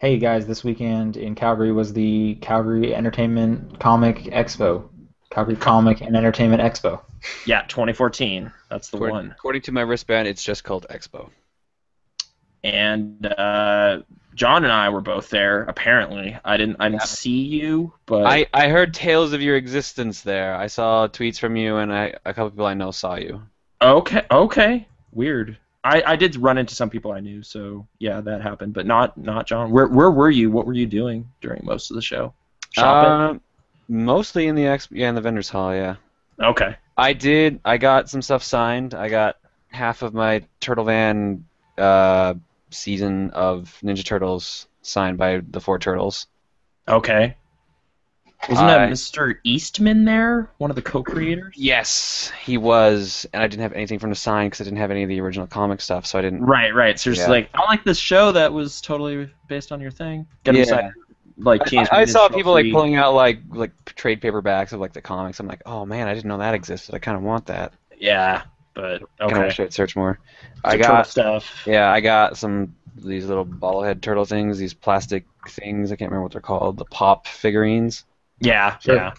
Hey guys, this weekend in Calgary was the Calgary Entertainment Comic Expo. Calgary Comic and Entertainment Expo. Yeah, 2014. That's the one. According to my wristband, it's just called Expo. And John and I were both there. Apparently, I didn't Yeah. see you, but I heard tales of your existence there. I saw tweets from you, and a couple people I know saw you. okay, weird. I did run into some people I knew, so yeah, that happened, but not John. Where were you? What were you doing during most of the show? Shopping? Uh, Mostly in the in the vendors hall. Yeah, Okay. I got some stuff signed. I got half of my Turtle Van season of Ninja Turtles signed by the four turtles. Okay. Wasn't that I Mr. Eastman there? One of the co-creators? Yes, he was, and I didn't have anything from the sign because I didn't have any of the original comic stuff, so I didn't. Right. So it's Yeah. like, I like this show that was totally based on your thing. Get them Yeah. signed, like Teenage I Mutant saw Ninja people like Turtles pulling out like trade paperbacks of like the comics. I'm like, oh man, I didn't know that existed. I kind of want that. 3. Yeah, but Kind of okay. wish I'd search more. The I turtle got stuff. I got some these little bobblehead turtle things, these plastic things. I can't remember what they're called. The pop figurines. Yeah, Sure. yeah.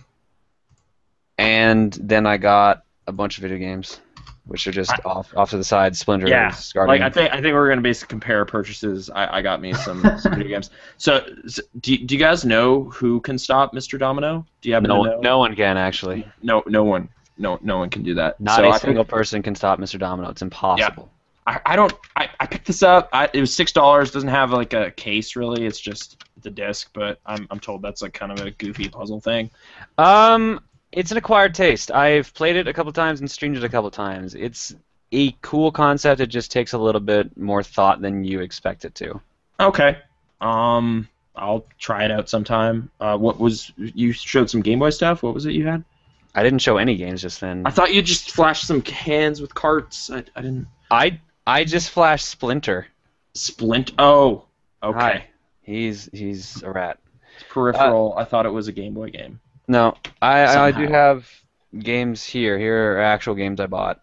And then I got a bunch of video games, which are just I- off to the side. Splinter, Yeah, like Guardian. I think we're gonna basically compare purchases. I got me some video games. So do you guys know who can stop Mr. Domino? Do you happen to know? No one can actually. No one. No one can do that. Not so a I single think, person can stop Mr. Domino. It's impossible. I don't. I picked this up. It was $6. Doesn't have like a case really. It's just the disc. But I'm told that's like kind of a goofy puzzle thing. It's an acquired taste. I've played it a couple times and streamed it a couple times. It's a cool concept. It just takes a little bit more thought than you expect it to. Okay. I'll try it out sometime. What was you showed some Game Boy stuff? What was it you had? I didn't show any games just then. I thought you just flashed some cans with carts. I didn't. I just flashed Splinter. Splint. Oh. Okay. Hi. He's a rat. Peripheral. I thought it was a Game Boy game. No, I do Somehow. have games here. Here are actual games I bought.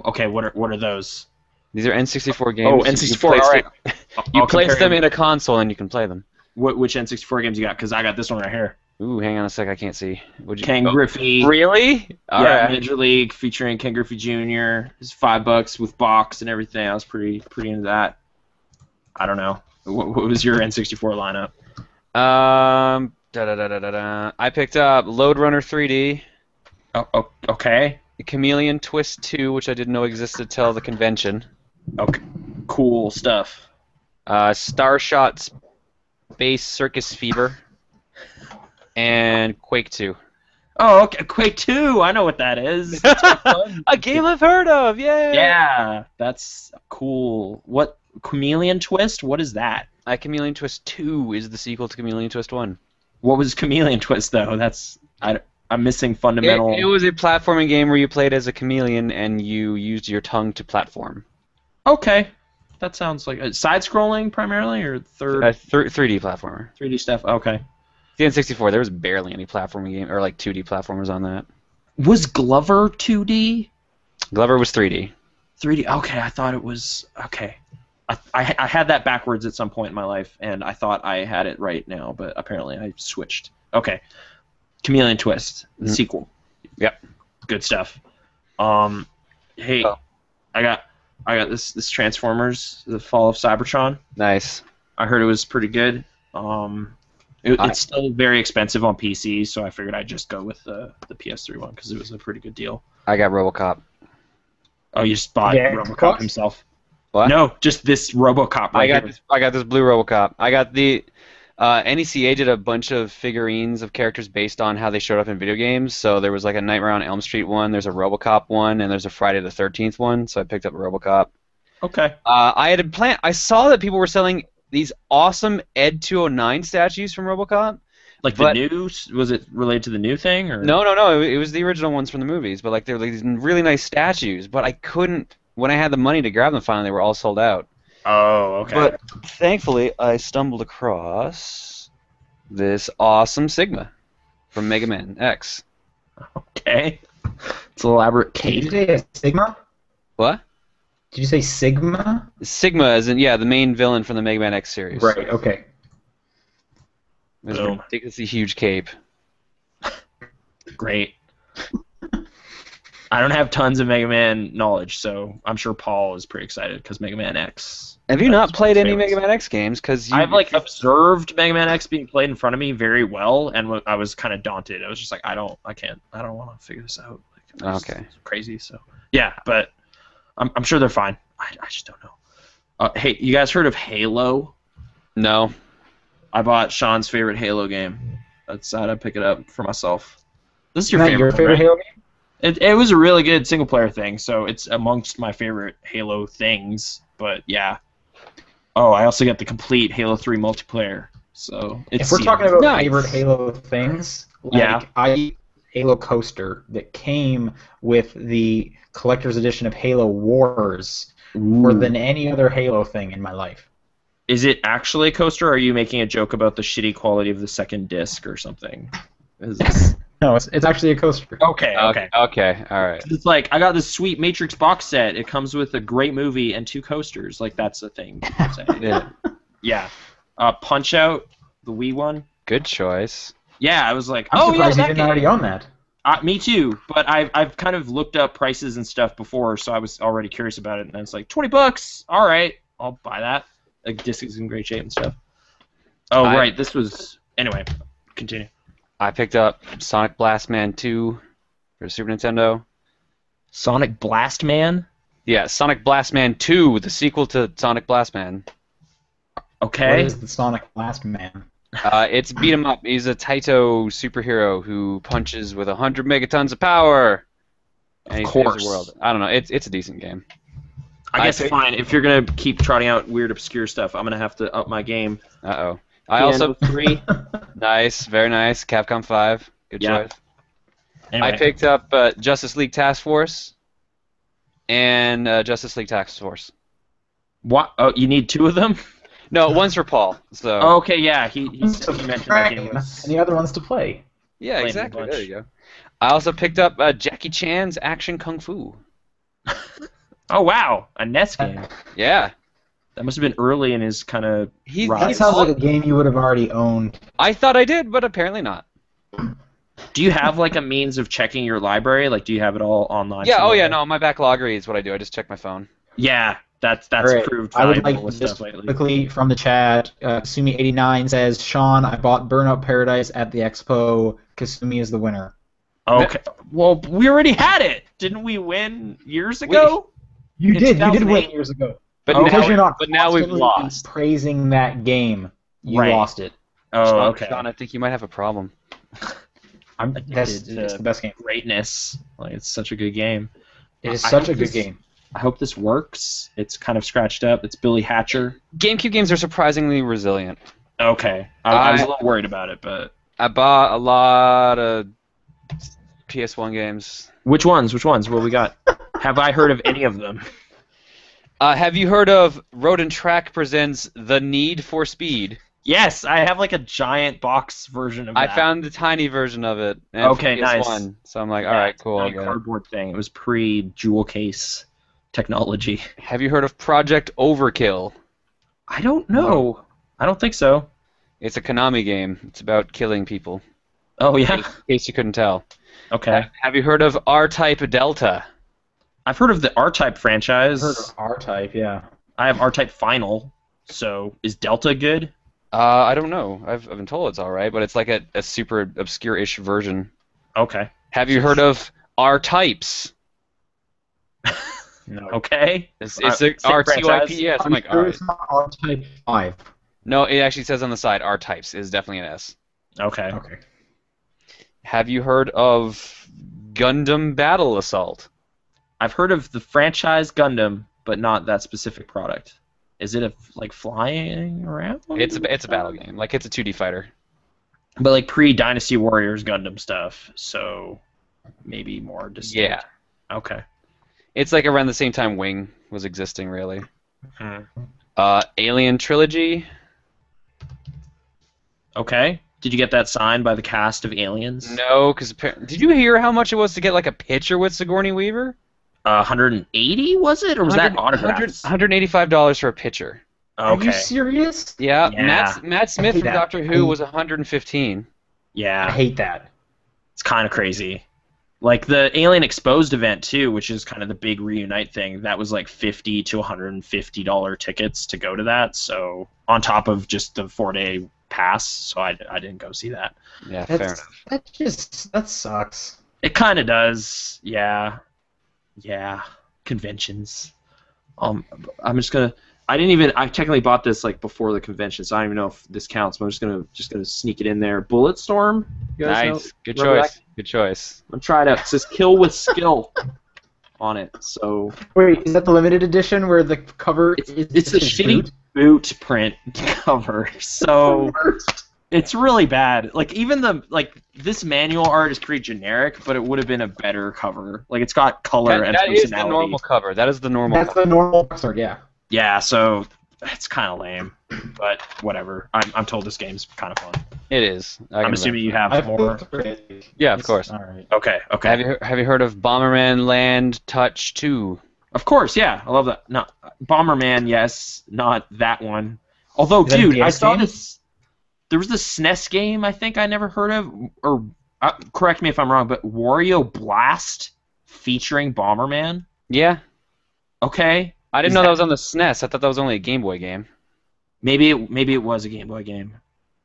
Okay. What are those? These are N64 games. Oh, You N64. place All right. them- You I'll place compare them in a console and you can play them. Which N64 games you got? Because I got this one right here. Ooh, hang on a sec. I can't see. Would you? Ken Griffey. Really? All Yeah, right. Major League featuring Ken Griffey Jr. It's $5 with box and everything. I was pretty into that. I don't know. What was your N64 lineup? I picked up Lode Runner 3D, Oh, okay. Chameleon Twist 2, which I didn't know existed till the convention, Okay. Cool stuff. Starshot Space Circus Fever, and Quake 2. Oh, okay. Quake 2. I know what that is. That's fun. A game I've heard of, yay! Yeah, that's cool. What Chameleon Twist? What is that? Chameleon Twist 2 is the sequel to Chameleon Twist 1. What was Chameleon Twist though? I'm missing fundamental. It was a platforming game where you played as a chameleon and you used your tongue to platform. Okay, that sounds like side-scrolling primarily or third 3D platformer. 3D stuff. Okay. The N64, there was barely any platforming game or like 2D platformers on that. Was Glover 2D? Glover was 3D. 3D. Okay, I thought it was. Okay. I had that backwards at some point in my life, and I thought I had it right now, but apparently I switched. Okay. Chameleon Twist, the sequel. Yep. Good stuff. Hey, Oh. I got this Transformers: The Fall of Cybertron. Nice. I heard it was pretty good. It's still very expensive on PC, so I figured I'd just go with the PS3 one because it was a pretty good deal. I got RoboCop. Oh, you just bought Yeah, RoboCop Xbox? himself? What? No, just this RoboCop right here. I got this blue RoboCop. I got the NECA did a bunch of figurines of characters based on how they showed up in video games. So there was like a Nightmare on Elm Street one, there's a RoboCop one, and there's a Friday the 13th one. So I picked up a RoboCop. Okay. I saw that people were selling these awesome Ed 209 statues from RoboCop. Like But- the new, was it related to the new thing or? No. It was the original ones from the movies, but like they were like these really nice statues. But I couldn't when I had the money to grab them. Finally, they were all sold out. Oh, okay. But thankfully, I stumbled across this awesome Sigma from Mega Man X. Okay. It's elaborate Did you cape. say a Sigma? What? Did you say Sigma? Sigma is in, yeah, the main villain from the Mega Man X series. Right. Okay. With his Boom. ridiculously huge cape. Great. I don't have tons of Mega Man knowledge, so I'm sure Paul is pretty excited because Mega Man X. Have you that's not played one of any his Mega favorites. Man X games? Because I've like observed Mega Man X being played in front of me very well, and I was kind of daunted. I was just like, I don't want to figure this out. Like, Okay. it's crazy. So yeah, but I'm sure they're fine. I just don't know. Hey, you guys heard of Halo? No. I bought Sean's favorite Halo game. I decided I'd pick it up for myself. This is your Isn't that favorite your one, favorite right? Halo game? It was a really good single player thing, so it's amongst my favorite Halo things. But yeah. Oh, I also got the complete Halo 3 multiplayer. So it's If we're talking about Nice. favorite Halo things, like Yeah. I Halo coaster that came with the collector's edition of Halo Wars more than any other Halo thing in my life. Is it actually a coaster, or are you making a joke about the shitty quality of the second disc or something? Is this... No, it's actually a coaster. Okay. Okay. All right. It's like, I got this sweet Matrix box set. It comes with a great movie and 2 coasters. Like, that's a thing. I'm saying. Yeah. Yeah. Punch Out, the Wii one. Good choice. Yeah, I was like, I'm oh yeah, surprised you that didn't game. already own that. Me too, but I've kind of looked up prices and stuff before, so I was already curious about it, and it's like $20. All right, I'll buy that. The disc is in great shape and stuff. Oh right, this was anyway. Continue. I picked up Sonic Blast Man 2 for Super Nintendo. Sonic Blast Man. Yeah, Sonic Blast Man 2, the sequel to Sonic Blast Man. What Okay. is the Sonic Blast Man? It's beat 'em up. He's a Taito superhero who punches with 100 megatons of power. And he Of saves course. the world. I don't know. It's a decent game. I guess I- fine. If you're gonna keep trotting out weird, obscure stuff, I'm gonna have to up my game. Uh-oh. I also... Piano 3. Nice, very nice. Capcom 5. Good Yeah. choice. Anyway. I picked up Justice League Task Force and Justice League Task Force. What? Oh, you need 2 of them? No, one's for Paul. So Oh, okay, yeah. He mentioned that game And was. the other one's to play. yeah, played a exactly. bunch. There you go. I also picked up Jackie Chan's Action Kung Fu. Oh wow, a NES game. Yeah, That must have been early in his kind of he. Right. That sounds like a game you would have already owned. I thought I did, but apparently not. Do you have like a means of checking your library? Like, do you have it all online? Yeah. Oh yeah. somewhere? No, my backloggery is what I do. I just check my phone. Yeah, that's Alright, proved I would valuable like with just stuff lately. quickly from the chat. Kasumi89 says, Sean, I bought Burnout Paradise at the Expo. Kasumi is the winner. Okay. Well, we already had it. Didn't we win years ago? You In did. You did win 2008? years ago. But Because now, you're not but now we've constantly lost. praising that game. You Right. lost it. Oh, Sean, okay. Sean, I think you might have a problem. I'm It's addicted to the best game. greatness. Like, it's such a good game. It is I such hope a good this- game. I hope this works. It's kind of scratched up. It's Billy Hatcher. GameCube games are surprisingly resilient. Okay. I was a little worried about it, but I bought a lot of PS1 games. which ones? Which ones? What we got? Have I heard of any of them? Have you heard of Road and Track presents The Need for Speed? Yes, I have like a giant box version of I that. found the tiny version of it. And Okay, for nice. PS1, so I'm like, Yeah, all right, it's a cool. I'll giant get it. cardboard thing. It was pre-jewel case technology. Have you heard of Project Overkill? I don't know. I don't think so. It's a Konami game. It's about killing people. Oh In yeah. case you couldn't tell. Okay. Have you heard of R-Type Delta? I've heard of the R-Type franchise. Heard of R-Type, yeah. I have R-Type Final. So is Delta good? I don't know. I've been told it's all right, but it's like a super obscure-ish version. Okay. Have you heard of R-Types? No. Okay. It's Same R-T-Y-P-E-S. I'm I'm like, all sure right. it's not R-Type 5. No, it actually says on the side R-Types is definitely an S. Okay. Okay. Have you heard of Gundam Battle Assault? I've heard of the franchise Gundam, but not that specific product. Is it like flying around? It's a battle game. Like it's a 2D fighter. But like pre-Dynasty Warriors Gundam stuff, so maybe more distinct. Yeah. Okay. It's like around the same time Wing was existing, really. Hmm. Alien Trilogy. Okay. Did you get that signed by the cast of Aliens? No, because did you hear how much it was to get like a picture with Sigourney Weaver? 180 was it, or was that autographs? $185 for a picture. Are you Okay. serious? Yeah, Yeah. Matt Smith hate from that. Doctor Who was 115. I Yeah, hate that. it's kind of crazy. Like the Alien Exposed event too, which is kind of the big reunite thing. That was like $50 to $150 tickets to go to that. So on top of just the 4-day pass, so I didn't go see that. Yeah, fair enough. That sucks. It kind of does. Yeah. Conventions. I'm just gonna. I technically bought this like before the convention, so I don't even know if this counts. But I'm just gonna sneak it in there. Bulletstorm. You guys Nice. know? Good Remember choice. that? Good choice. I'm trying out. It says "Kill with Skill" on it. So Wait, is that the limited edition where the cover it's is a his shitty boot print cover. So it's really bad. Like even this manual art is pretty generic, but it would have been a better cover. Like it's got color and That is personality. the normal cover. That is the normal That's cover. the normal boxer, yeah. Yeah, so it's kind of lame, but whatever. I'm told this game's kind of fun. It is. I'm assuming you have I've more. Yeah, of course. All right. Okay. Have you heard of Bomberman Land Touch 2? Of course, yeah. I love that. No, Bomberman, yes, not that one. Although, Is that a dude, I DS saw game? this. There was this SNES game I think I never heard of, or correct me if I'm wrong, but Wario Blast featuring Bomberman. Yeah. Okay. I didn't know that was on the SNES. I thought that was only a Game Boy game. Maybe it was a Game Boy game.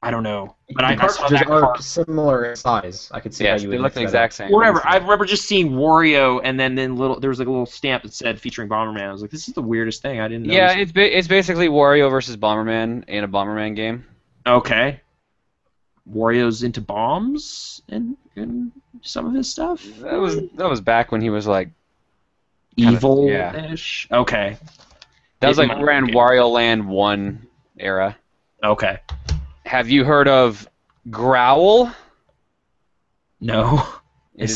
I don't know. But I saw cartridges that are card. similar in size. I could see how Yes, you they would look the mix that exact up. same. Whatever. I remember just seeing Wario, and then there was like a little stamp that said featuring Bomberman. I was like, this is the weirdest thing. I didn't know. Yeah, it's basically Wario versus Bomberman in a Bomberman game. Okay. Wario's into bombs and some of his stuff. That was back when he was like Evil-ish. Okay. that was It like might around be. Wario Land 1 era. Okay. Have you heard of Growl? No. It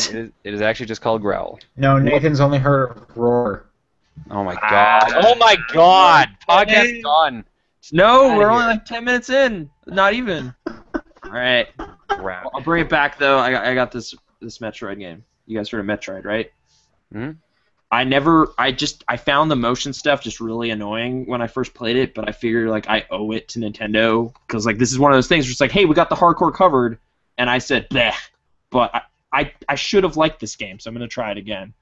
is actually just called Growl. No, Nathan's only heard of Roar. Oh my god. Oh my god. Podcast done. No, Outta we're only here. like 10 minutes in. Not even. All right. Growl. I'll bring it back though. I got this Metroid game. You guys heard of Metroid, right? Hmm? I found the motion stuff just really annoying when I first played it, but I figured like I owe it to Nintendo because like this is one of those things where it's like, hey, we got the hardcore covered, and I said, bleh. But I should have liked this game, so I'm gonna try it again.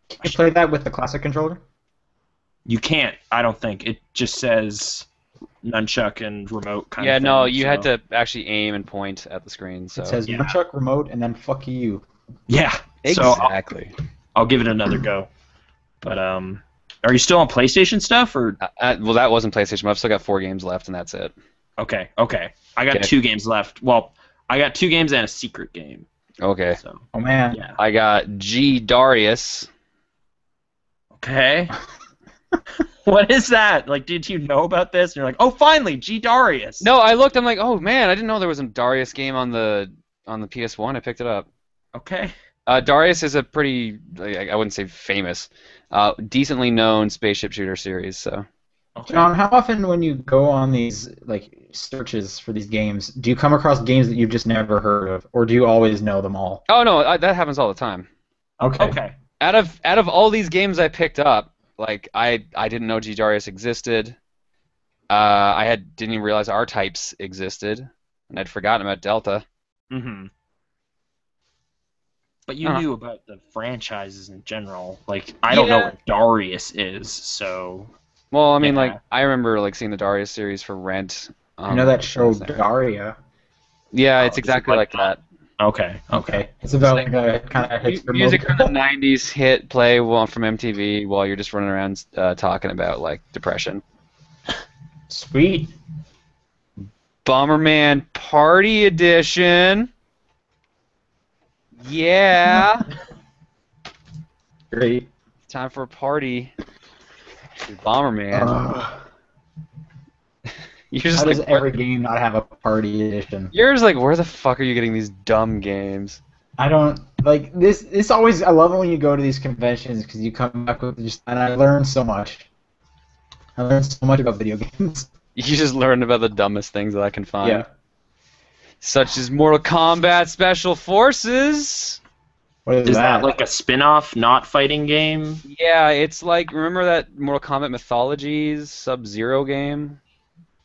Can you play that with the classic controller? You can't. I don't think it just says nunchuck and remote kind Yeah, of thing. no, you had so- to actually aim and point at the screen. So It says Yeah. nunchuck, remote, and then fuck you. Yeah. So exactly. I'll give it another go. But are you still on PlayStation stuff or? Well, that wasn't PlayStation. I've still got 4 games left, and that's it. Okay. I got Okay. 2 games left. Well, I got 2 games and a secret game. Okay. So Oh man. yeah. I got G Darius. Okay. What is that? Like, did you know about this? And you're like, oh, finally, G Darius. No, I looked. I'm like, oh man, I didn't know there was a Darius game on the PS1. I picked it up. Okay. Darius is a pretty, I wouldn't say famous, decently known spaceship shooter series. So Okay. John, how often when you go on these like searches for these games, do you come across games that you've just never heard of, or do you always know them all? oh no, that happens all the time. Okay. Okay. Out of all these games I picked up, like I didn't know G Darius existed. Didn't even realize R types existed, and I'd forgotten about Delta. Mm-hmm. But you knew about the franchises in general. Like, I don't know Yeah. what Darius is, so. Well, I mean, Yeah. like I remember like seeing the Darius series for rent. You know that show Daria? Yeah, Oh, it's is it exactly like like that. Okay. It's about like a kind of hipster Music movie. from the '90s hit play from MTV while you're just running around talking about like depression. Sweet. Bomberman Party Edition. Yeah. Great. Time for a party. With Bomberman. You're just How does like, every game not have a party edition? you're just like, where the fuck are you getting these dumb games? I don't like this. This always. I love it when you go to these conventions because you come back with just. And I learn so much. I learned so much about video games. You just learn about the dumbest things that I can find. Yeah. Such as Mortal Kombat Special Forces. What is Is that that? like a spin-off not fighting game? Yeah, it's like, remember that Mortal Kombat Mythologies Sub-Zero game?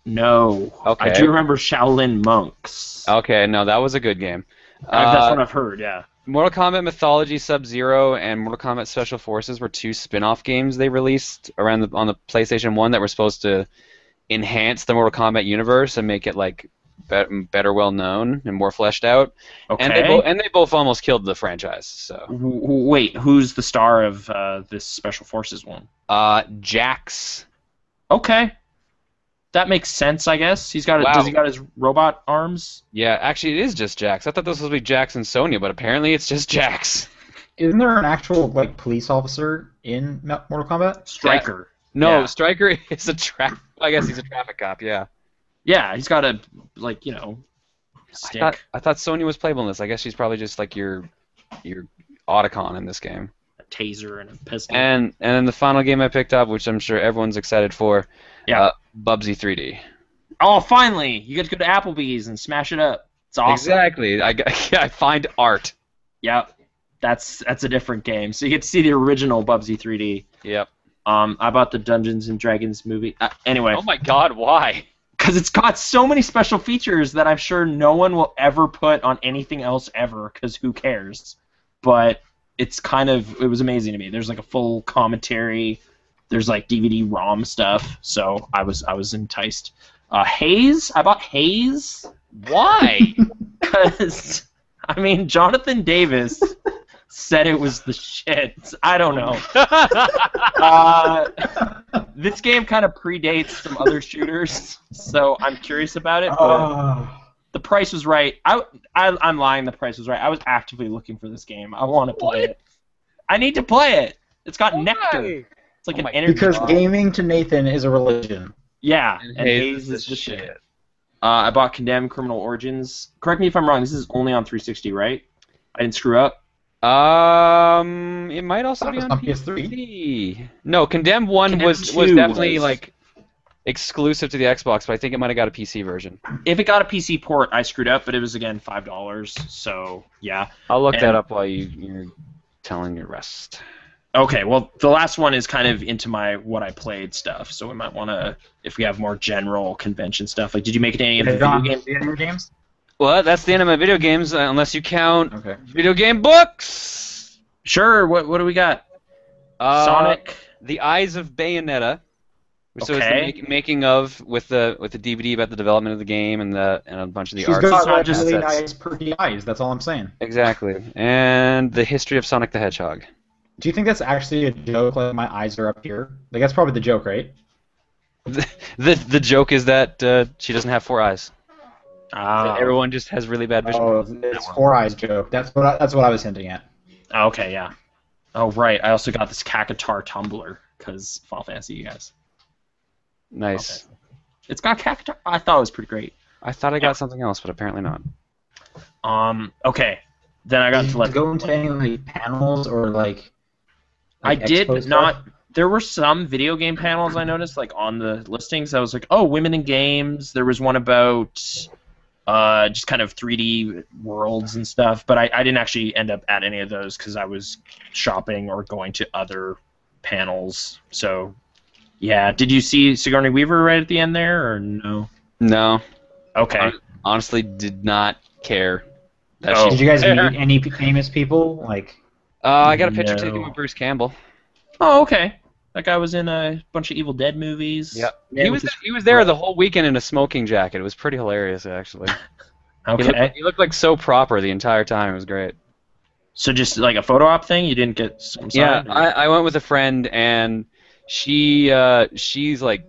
No. I do Okay. remember Shaolin Monks. Okay, no, that was a good game. That's what I've heard, yeah. Mortal Kombat Mythology Sub-Zero and Mortal Kombat Special Forces were two spin-off games they released around on the PlayStation 1 that were supposed to enhance the Mortal Kombat universe and make it like better well known and more fleshed out. And Okay. they both almost killed the franchise. So Wait, who's the star of this Special Forces one? Jax. Okay. That makes sense, I guess. Does he got his robot arms? Yeah, actually it is just Jax. I thought this was supposed to be Jax and Sonya, but apparently it's just Jax. Isn't there an actual like police officer in Mortal Kombat? Stryker. No, Yeah. Stryker is I guess he's a traffic cop, yeah. Yeah, he's got a stick. I thought Sonya was playable in this. I guess she's probably just like your Otacon in this game. A taser and a pistol. And then the final game I picked up, which I'm sure everyone's excited for, Yeah. Bubsy 3D. Oh, finally! You get to go to Applebee's and smash it up. It's awesome. Exactly. I find art. Yep. That's a different game. So you get to see the original Bubsy 3D. Yep. I bought the Dungeons and Dragons movie. Anyway. Oh my God! Why? Because it's got so many special features that I'm sure no one will ever put on anything else ever, because who cares? But it was amazing to me. There's like a full commentary. There's like DVD-ROM stuff, so I was enticed. Haze? I bought Haze. Why? Because, I mean, Jonathan Davis said it was the shit. I don't know. This game kind of predates some other shooters, so I'm curious about it. But the price was right. I'm lying. The price was right. I was actively looking for this game. I want to play it. I need to play it. It's got nectar. It's like an energy. Because gaming to Nathan is a religion. Yeah, and Haze is the shit. I bought Condemned Criminal Origins. Correct me if I'm wrong. This is only on 360, right? I didn't screw up. It might also be on PS3. PC. No, Condemned 1 Condemned was 2 definitely was. like exclusive to the Xbox, but I think it might have got a PC version. If it got a PC port, I screwed up, but it was again $5. So yeah. I'll look that up while you're telling your rest. Okay, well, the last one is kind of into my what I played stuff, so we might want to, if we have more general convention stuff. Like, did you make it any of the video games? Well, that's the end of my video games, unless you count Okay. video game books. Sure. What do we got? Sonic. The Eyes of Bayonetta. So Okay. it's the making of with the DVD about the development of the game and a bunch of the She's art. got not just really assets. nice, pretty eyes. That's all I'm saying. Exactly. And the history of Sonic the Hedgehog. Do you think that's actually a joke? Like my eyes are up here. Like that's probably the joke, right? The joke is that she doesn't have 4 eyes. Ah. Everyone just has really bad vision. Oh, it's 4 eyes joke. That's what I was hinting at. Okay, yeah. Oh, right. I also got this Kakatar tumbler, because Final Fantasy, you guys. Nice. Okay. It's got Kakatar. I thought it was pretty great. I thought I got something else, but apparently not. Okay. Then I got Did to you like... go into any like panels or like I did expo not... stuff? There were some video game panels I noticed, like on the listings. I was like, oh, women in games. There was one about just kind of 3D worlds and stuff. But I didn't actually end up at any of those because I was shopping or going to other panels. So, yeah. Did you see Sigourney Weaver right at the end there, or no? No. Okay. Honestly, did not care. That Oh. Did you guys meet any famous people? Like, I got a picture No. taken with Bruce Campbell. Oh, okay. That guy was in a bunch of Evil Dead movies. Yep. Yeah, He was there the whole weekend in a smoking jacket. It was pretty hilarious, actually. Okay. He looked like so proper the entire time. It was great. So just like a photo op thing? You didn't get some Yeah, sign, or- I went with a friend, and she's like,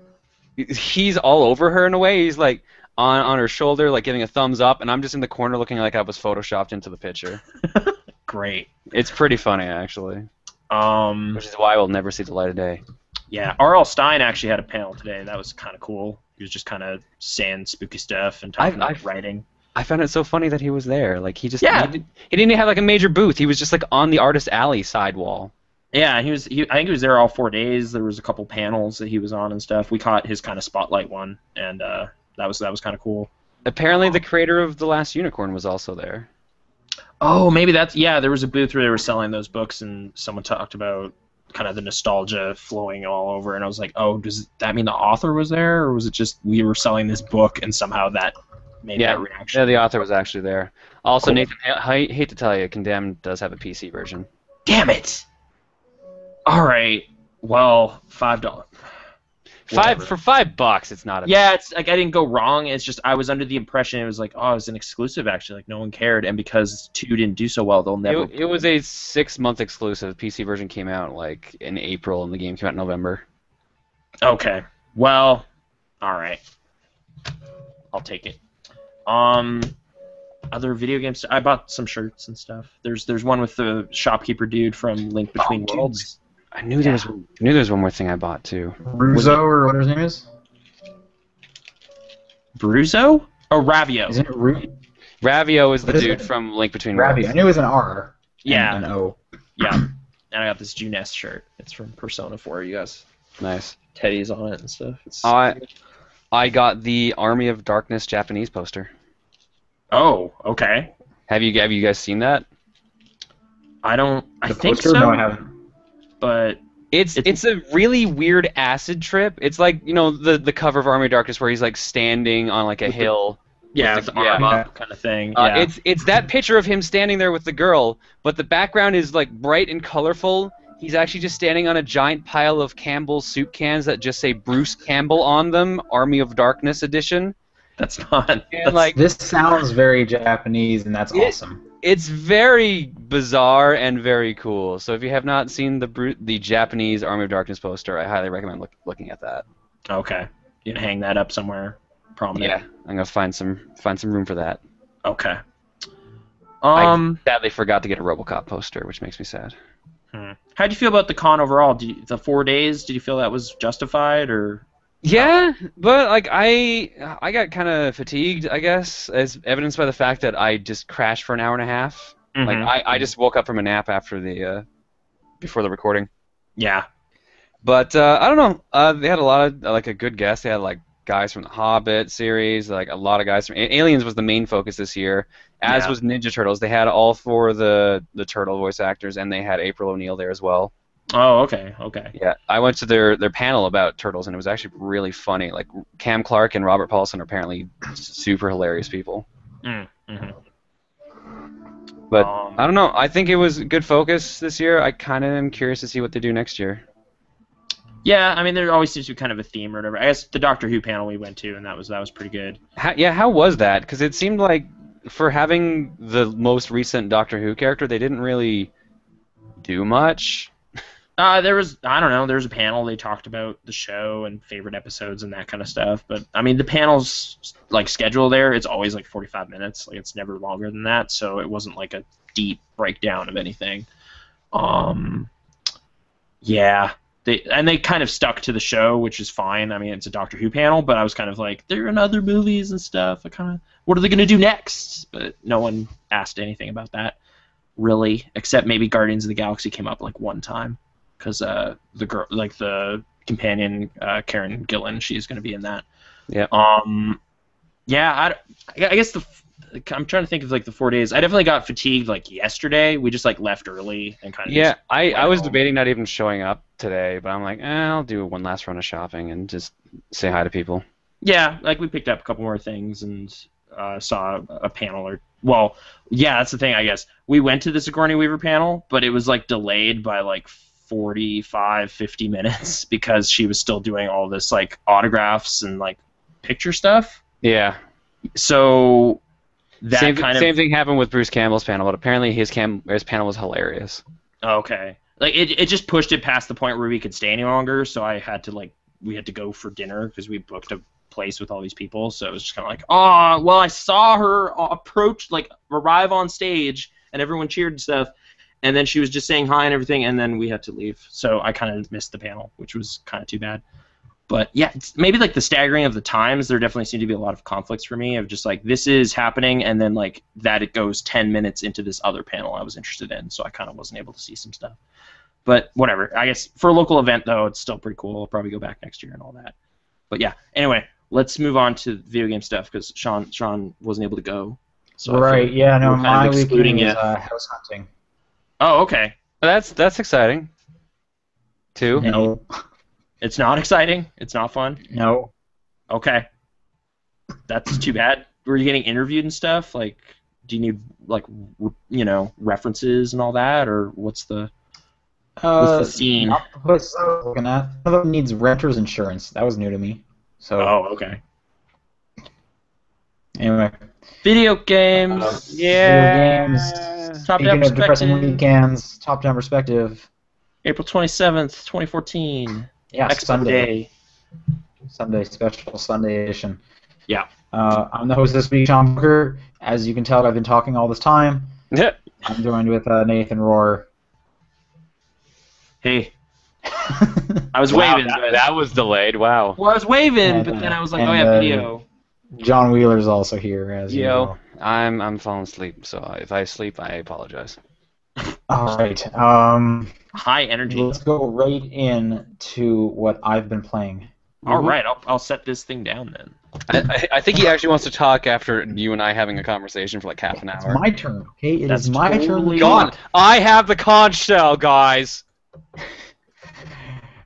he's all over her in a way. He's like on her shoulder, like giving a thumbs up, and I'm just in the corner looking like I was photoshopped into the picture. Great. It's pretty funny, actually, which is why I will never see the light of day. Yeah, R.L. Stein actually had a panel today. That was kind of cool. He was just kind of saying spooky stuff and talking about writing. I found it so funny that he was there. Like he Yeah. he didn't even have like a major booth. He was just like on the artist alley sidewall. Yeah, I think he was there all 4 days. There was a couple panels that he was on and stuff. We caught his kind of spotlight one, and that was kind of cool. Apparently, the creator of The Last Unicorn was also there. Oh, maybe that's there was a booth where they were selling those books, and someone talked about kind of the nostalgia flowing all over, and I was like, oh, does that mean the author was there, or was it just we were selling this book and somehow that made that reaction? Yeah, the author was actually there. Also, Cool. Nathan, I hate to tell you, Condemned does have a PC version. Damn it! All right, well, $5. Whatever. For $5, it's not a. Yeah, it's like I didn't go wrong. It's just I was under the impression it was like, oh, it's an exclusive actually. Like no one cared, and because 2 didn't do so well, they'll never. It was a 6-month exclusive. The PC version came out like in April, and the game came out in November. Okay. Well, all right. I'll take it. Other video games. I bought some shirts and stuff. There's one with the shopkeeper dude from Link Between Worlds. I knew there was one more thing I bought too. Ruzo, or whatever his name is? Bruzo? Oh, Ravio. Isn't it Ravio is the What is dude it? from Link Between Worlds. Ravio. I knew it was an R. Yeah. And an O. Yeah. And I got this Juness shirt. It's from Persona 4. You guys. Nice. Teddy's on it and stuff. It's... I got the Army of Darkness Japanese poster. Oh, okay. Have you guys seen that? I think poster? so. No, I haven't. But it's a really weird acid trip. It's like, you know, the cover of Army of Darkness where he's like standing on like a hill. With the arm up kind of thing. Yeah. It's that picture of him standing there with the girl, but the background is like bright and colorful. He's actually just standing on a giant pile of Campbell's soup cans that just say Bruce Campbell on them, Army of Darkness edition. That's not. And like This sounds very Japanese, and that's awesome. It's very bizarre and very cool. So if you have not seen the Japanese Army of Darkness poster, I highly recommend looking at that. Okay. You gonna hang that up somewhere prominent? Yeah, I'm gonna find some room for that. Okay. I sadly forgot to get a RoboCop poster, which makes me sad. How'd you feel about the con overall? The 4 days, did you feel that was justified, or? Yeah, but like I got kind of fatigued, I guess, as evidenced by the fact that I just crashed for an hour and a half. Mm-hmm. Like I just woke up from a nap after before the recording. Yeah. But I don't know. They had a lot of like a good guest. They had like guys from the Hobbit series, like a lot of guys from Aliens was the main focus this year, as was Ninja Turtles. They had all 4 of the turtle voice actors, and they had April O'Neil there as well. Oh, okay. Yeah, I went to their panel about turtles, and it was actually really funny. Like Cam Clark and Robert Paulson are apparently super hilarious people. Mm-hmm. But I don't know. I think it was a good focus this year. I kind of am curious to see what they do next year. Yeah, I mean, there always seems to be kind of a theme or whatever. I guess the Doctor Who panel we went to, and that was pretty good. How was that? Because it seemed like for having the most recent Doctor Who character, they didn't really do much. There was a panel. They talked about the show and favorite episodes and that kind of stuff. But I mean, the panel's like schedule there. It's always like 45 minutes. Like it's never longer than that. So it wasn't like a deep breakdown of anything. Yeah. They kind of stuck to the show, which is fine. I mean, it's a Doctor Who panel, but I was kind of like, they're in other movies and stuff. What are they going to do next? But no one asked anything about that, really, except maybe Guardians of the Galaxy came up like one time. Because the girl, like the companion, Karen Gillan, she's going to be in that. Yeah. Yeah. I guess I'm trying to think of like the 4 days. I definitely got fatigued like yesterday. We just like left early and kind of. Yeah, I was debating not even showing up today, but I'm like, I'll do one last run of shopping and just say hi to people. Yeah, like we picked up a couple more things and saw a panel or. Well, yeah, that's the thing. I guess we went to the Sigourney Weaver panel, but it was like delayed by like 50 minutes because she was still doing all this like autographs and like picture stuff. Yeah. So that same thing happened with Bruce Campbell's panel, but apparently his panel was hilarious. Okay. Like it just pushed it past the point where we could stay any longer, so we had to go for dinner because we booked a place with all these people. So it was just kind of like, well, I saw her arrive on stage and everyone cheered and stuff. And then she was just saying hi and everything, and then we had to leave. So I kind of missed the panel, which was kind of too bad. But yeah, it's maybe like the staggering of the times, there definitely seemed to be a lot of conflicts for me of just like, this is happening, and then like that it goes 10 minutes into this other panel I was interested in, so I kind of wasn't able to see some stuff. But whatever. I guess for a local event, though, it's still pretty cool. I'll probably go back next year and all that. But yeah, anyway, let's move on to video game stuff because Sean wasn't able to go. So I feel Right, like yeah, no, we're kind my of excluding weekend you. was house hunting. Oh, okay. That's exciting. Too. No, It's not exciting. It's not fun. no. Okay, that's too bad. Were you getting interviewed and stuff? Like, do you need like references and all that, or what's the scene? Not the place I was looking at. One of them needs renter's insurance. That was new to me. So, Oh, okay. anyway. Video games. Video games. Top Speaking down of depressing perspective. weekends, top-down perspective. April 27th, 2014. Yeah, Expo Sunday. Day. Sunday special, Sunday edition. Yeah. I'm the host this week, Sean Booker. As you can tell, I've been talking all this time. Yeah. I'm joined with Nathan Rohr. Hey. I was waving. But... that was delayed. Wow. Well, I was waving, And, but then I was like, and, oh yeah, video. John Wheeler's also here, as usual. I'm falling asleep, so if I sleep, I apologize. All right. High energy. Let's go right into what I've been playing. All right, I'll set this thing down then. I think he actually wants to talk after you and I having a conversation for like half an It's hour. my turn, okay? It That's is my totally turn. Gone. I have the conch shell, guys.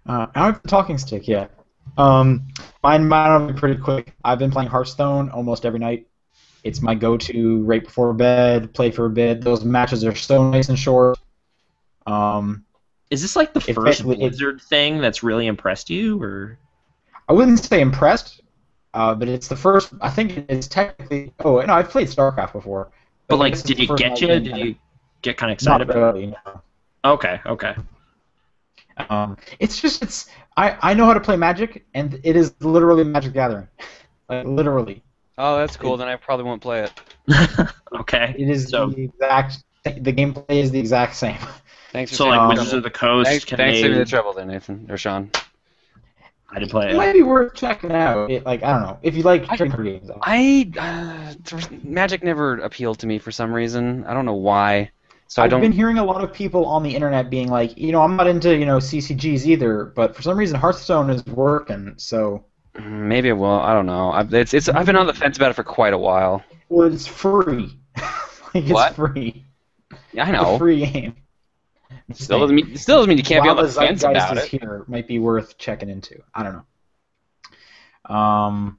I don't have the talking stick yet. Mine will be pretty quick. I've been playing Hearthstone almost every night. It's my go-to right before bed, play for a bit. Those matches are so nice and short. Is this like the first basically- Blizzard thing that's really impressed you, or? I wouldn't say impressed, but it's the first. I think it's technically. Oh no, I've played StarCraft before. But like, this is did the it first get I've you? been Did kinda- you get kind of excited Not about it? really, no. Okay. It's I know how to play Magic, and it is literally Magic Gathering, like literally. Oh, that's cool. Then I probably won't play it. Okay. It is So- the exact. The gameplay is the exact same. Thanks for So saving like the Wizards trouble. of the Coast, Thanks can for they? saving the trouble, then, Nathan or Sean. I did play It it. might be worth checking out. Like I don't know if you like trading card games. Magic never appealed to me for some reason. I don't know why. So I've I don't. been hearing a lot of people on the internet being like, I'm not into CCGs either, but for some reason Hearthstone is working. So Maybe I will. I don't know. I've been on the fence about it for quite a while. well, it's free. Like, it's What? free. Yeah, I It's a know. free game. Still doesn't mean you can't be on the fence about is it. here, might be worth checking into. I don't know.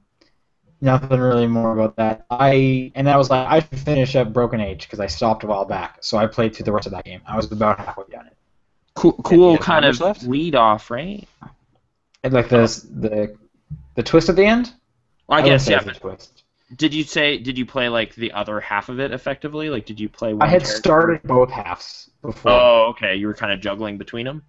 Nothing really more about that. I was like, I should finish up Broken Age because I stopped a while back, so I played through the rest of that game. I was about halfway done it. Cool Yeah, kind how of much left? lead off, right? And like the twist at the end. Well, I would guess say yeah. it's a But twist. did you play like the other half of it effectively? Like, did you play one? I had character? started both halves before. Oh, okay. You were kind of juggling between them.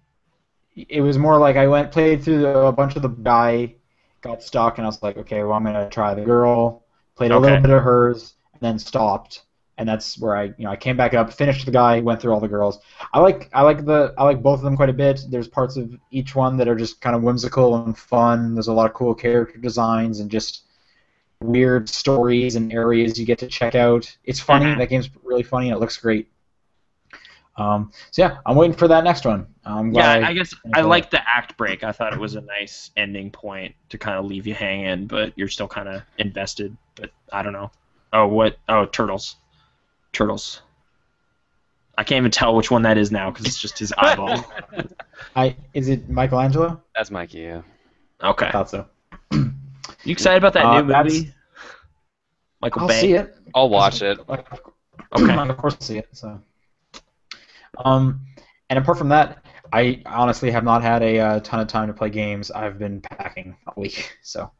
It was more like I played through a bunch of the guy, got stuck, and I was like, okay, well I'm gonna try the girl. Played a little Okay. bit of hers, and then stopped, and that's where I came back up, finished the guy, went through all the girls. I like both of them quite a bit. There's parts of each one that are just kind of whimsical and fun. There's a lot of cool character designs and just weird stories and areas you get to check out. It's funny. Mhm. That game's really funny and it looks great. So yeah, I'm waiting for that next one. I'm glad Yeah, I guess I liked the act break. I thought it was a nice ending point to kind of leave you hanging, but you're still kind of invested. But I don't know. Oh, what? Oh, turtles. Turtles. I can't even tell which one that is now because it's just his eyeball. Is it Michelangelo? That's Mikey. Yeah. Okay. I thought so. You excited about that new that's- movie? Michael I'll Bay. see it. I'll watch it. Okay. Of course I'll see it. So. And apart from that, I honestly have not had a ton of time to play games. I've been packing all week, so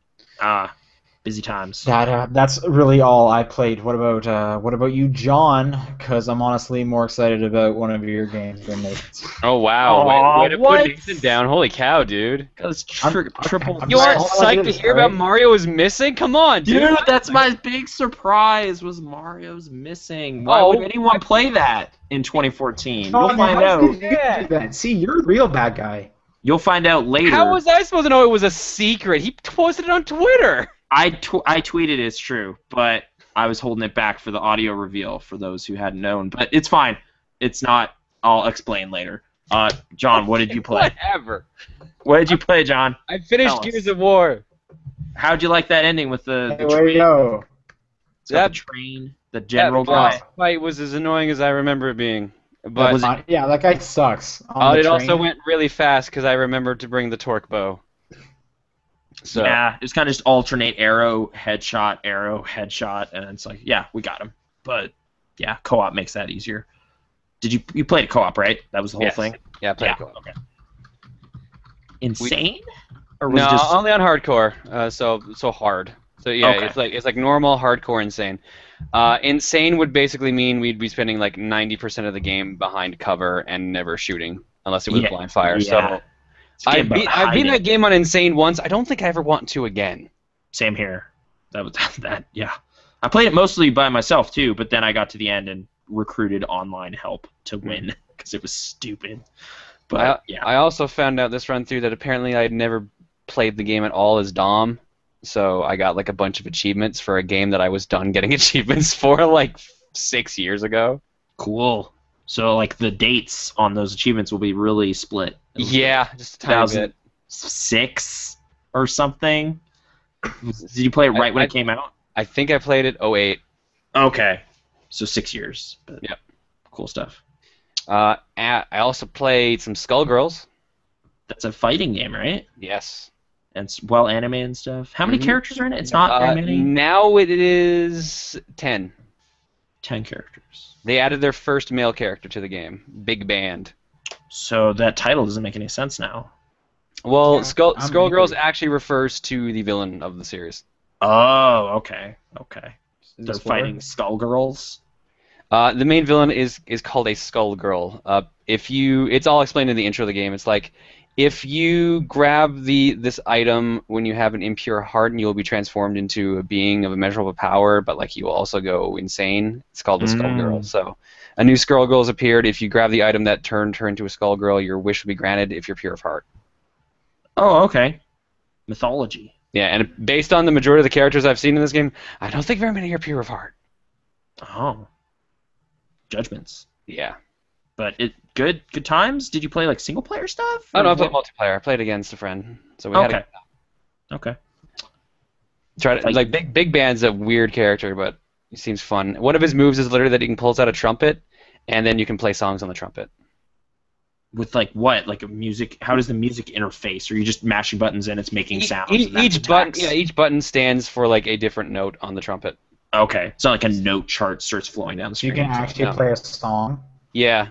Busy times. that's really all I played. What about you, John? Because I'm honestly more excited about one of your games than Nathan's. Oh wow! Aw, Way to what? put Nathan down. Holy cow, dude! Because I'm- triple. I'm You aren't all I psyched did to is hear about play. Mario is missing? Come on, dude! Dude, that's my big surprise. Was Mario's missing? Why Oh, would anyone play that in 2014? You'll Oh, find how out. did you do that? See, you're a real bad guy. You'll find out later. How was I supposed to know it was a secret? He posted it on Twitter. I tweeted it's true, but I was holding it back for the audio reveal for those who hadn't known. But it's fine. It's not. I'll explain later. John, what did you play? Whatever. What did you play, John? I finished Tell us. Gears of War. How'd you like that ending with the Hey, where you train? go? It's got the train. The general that guy. boss fight was as annoying as I remember it being. That But was yeah, that guy sucks. On the it train. also went really fast because I remembered to bring the torque bow. So Yeah, it's kind of just alternate arrow, headshot, and it's like, yeah, we got him. But yeah, co-op makes that easier. Did you played co-op, right? That was the whole yes. thing. Yeah, I played co-op. Okay. Insane? Or was No, it just only on hardcore. So hard. So yeah, Okay. it's like normal, hardcore, insane. Insane would basically mean we'd be spending like 90% of the game behind cover and never shooting unless it was blind fire. Yeah. So I've beaten that game on insane once. I don't think I ever want to again. Same here. That was that. Yeah. I played it mostly by myself too, but then I got to the end and recruited online help to win because it was stupid. But yeah. I also found out this run through that apparently I'd never played the game at all as Dom, so I got like a bunch of achievements for a game that I was done getting achievements for like 6 years ago. Cool. So like the dates on those achievements will be really split. Yeah, just a tiny bit. 2006 or something. Did you play it right when it came out? I think I played it 08. Okay. So 6 years. But yep. Cool stuff. I also played some Skullgirls. That's a fighting game, right? Yes. And it's well animated and stuff. How many characters are in it? It's not very many. Now it is 10. 10 characters. They added their first male character to the game, Big Band. So that title doesn't make any sense now. Well, Yeah, Skullgirls actually refers to the villain of the series. Oh, okay. They're fighting Skullgirls. The main villain is called a Skullgirl. It's all explained in the intro of the game. It's like, if you grab this item when you have an impure heart, and you'll be transformed into a being of immeasurable power, but like you will also go insane. It's called the Skullgirl. So a new Skullgirl has appeared. If you grab the item that turned her into a Skullgirl, your wish will be granted if you're pure of heart. Oh, okay. Mythology. Yeah, and based on the majority of the characters I've seen in this game, I don't think very many are pure of heart. Oh. Judgments. Yeah. But good times? Did you play like single player stuff? Oh no, I played multiplayer. I played against a friend. So we had a Okay. Try to, like Big Band's a weird character, but he seems fun. One of his moves is literally that he can pull out a trumpet, and then you can play songs on the trumpet. With like what? Like a music? How does the music interface? Or are you just mashing buttons and it's making sounds? Each button stands for like a different note on the trumpet. Okay, it's not like a note chart starts flowing down the screen. You can actually play a song. Yeah.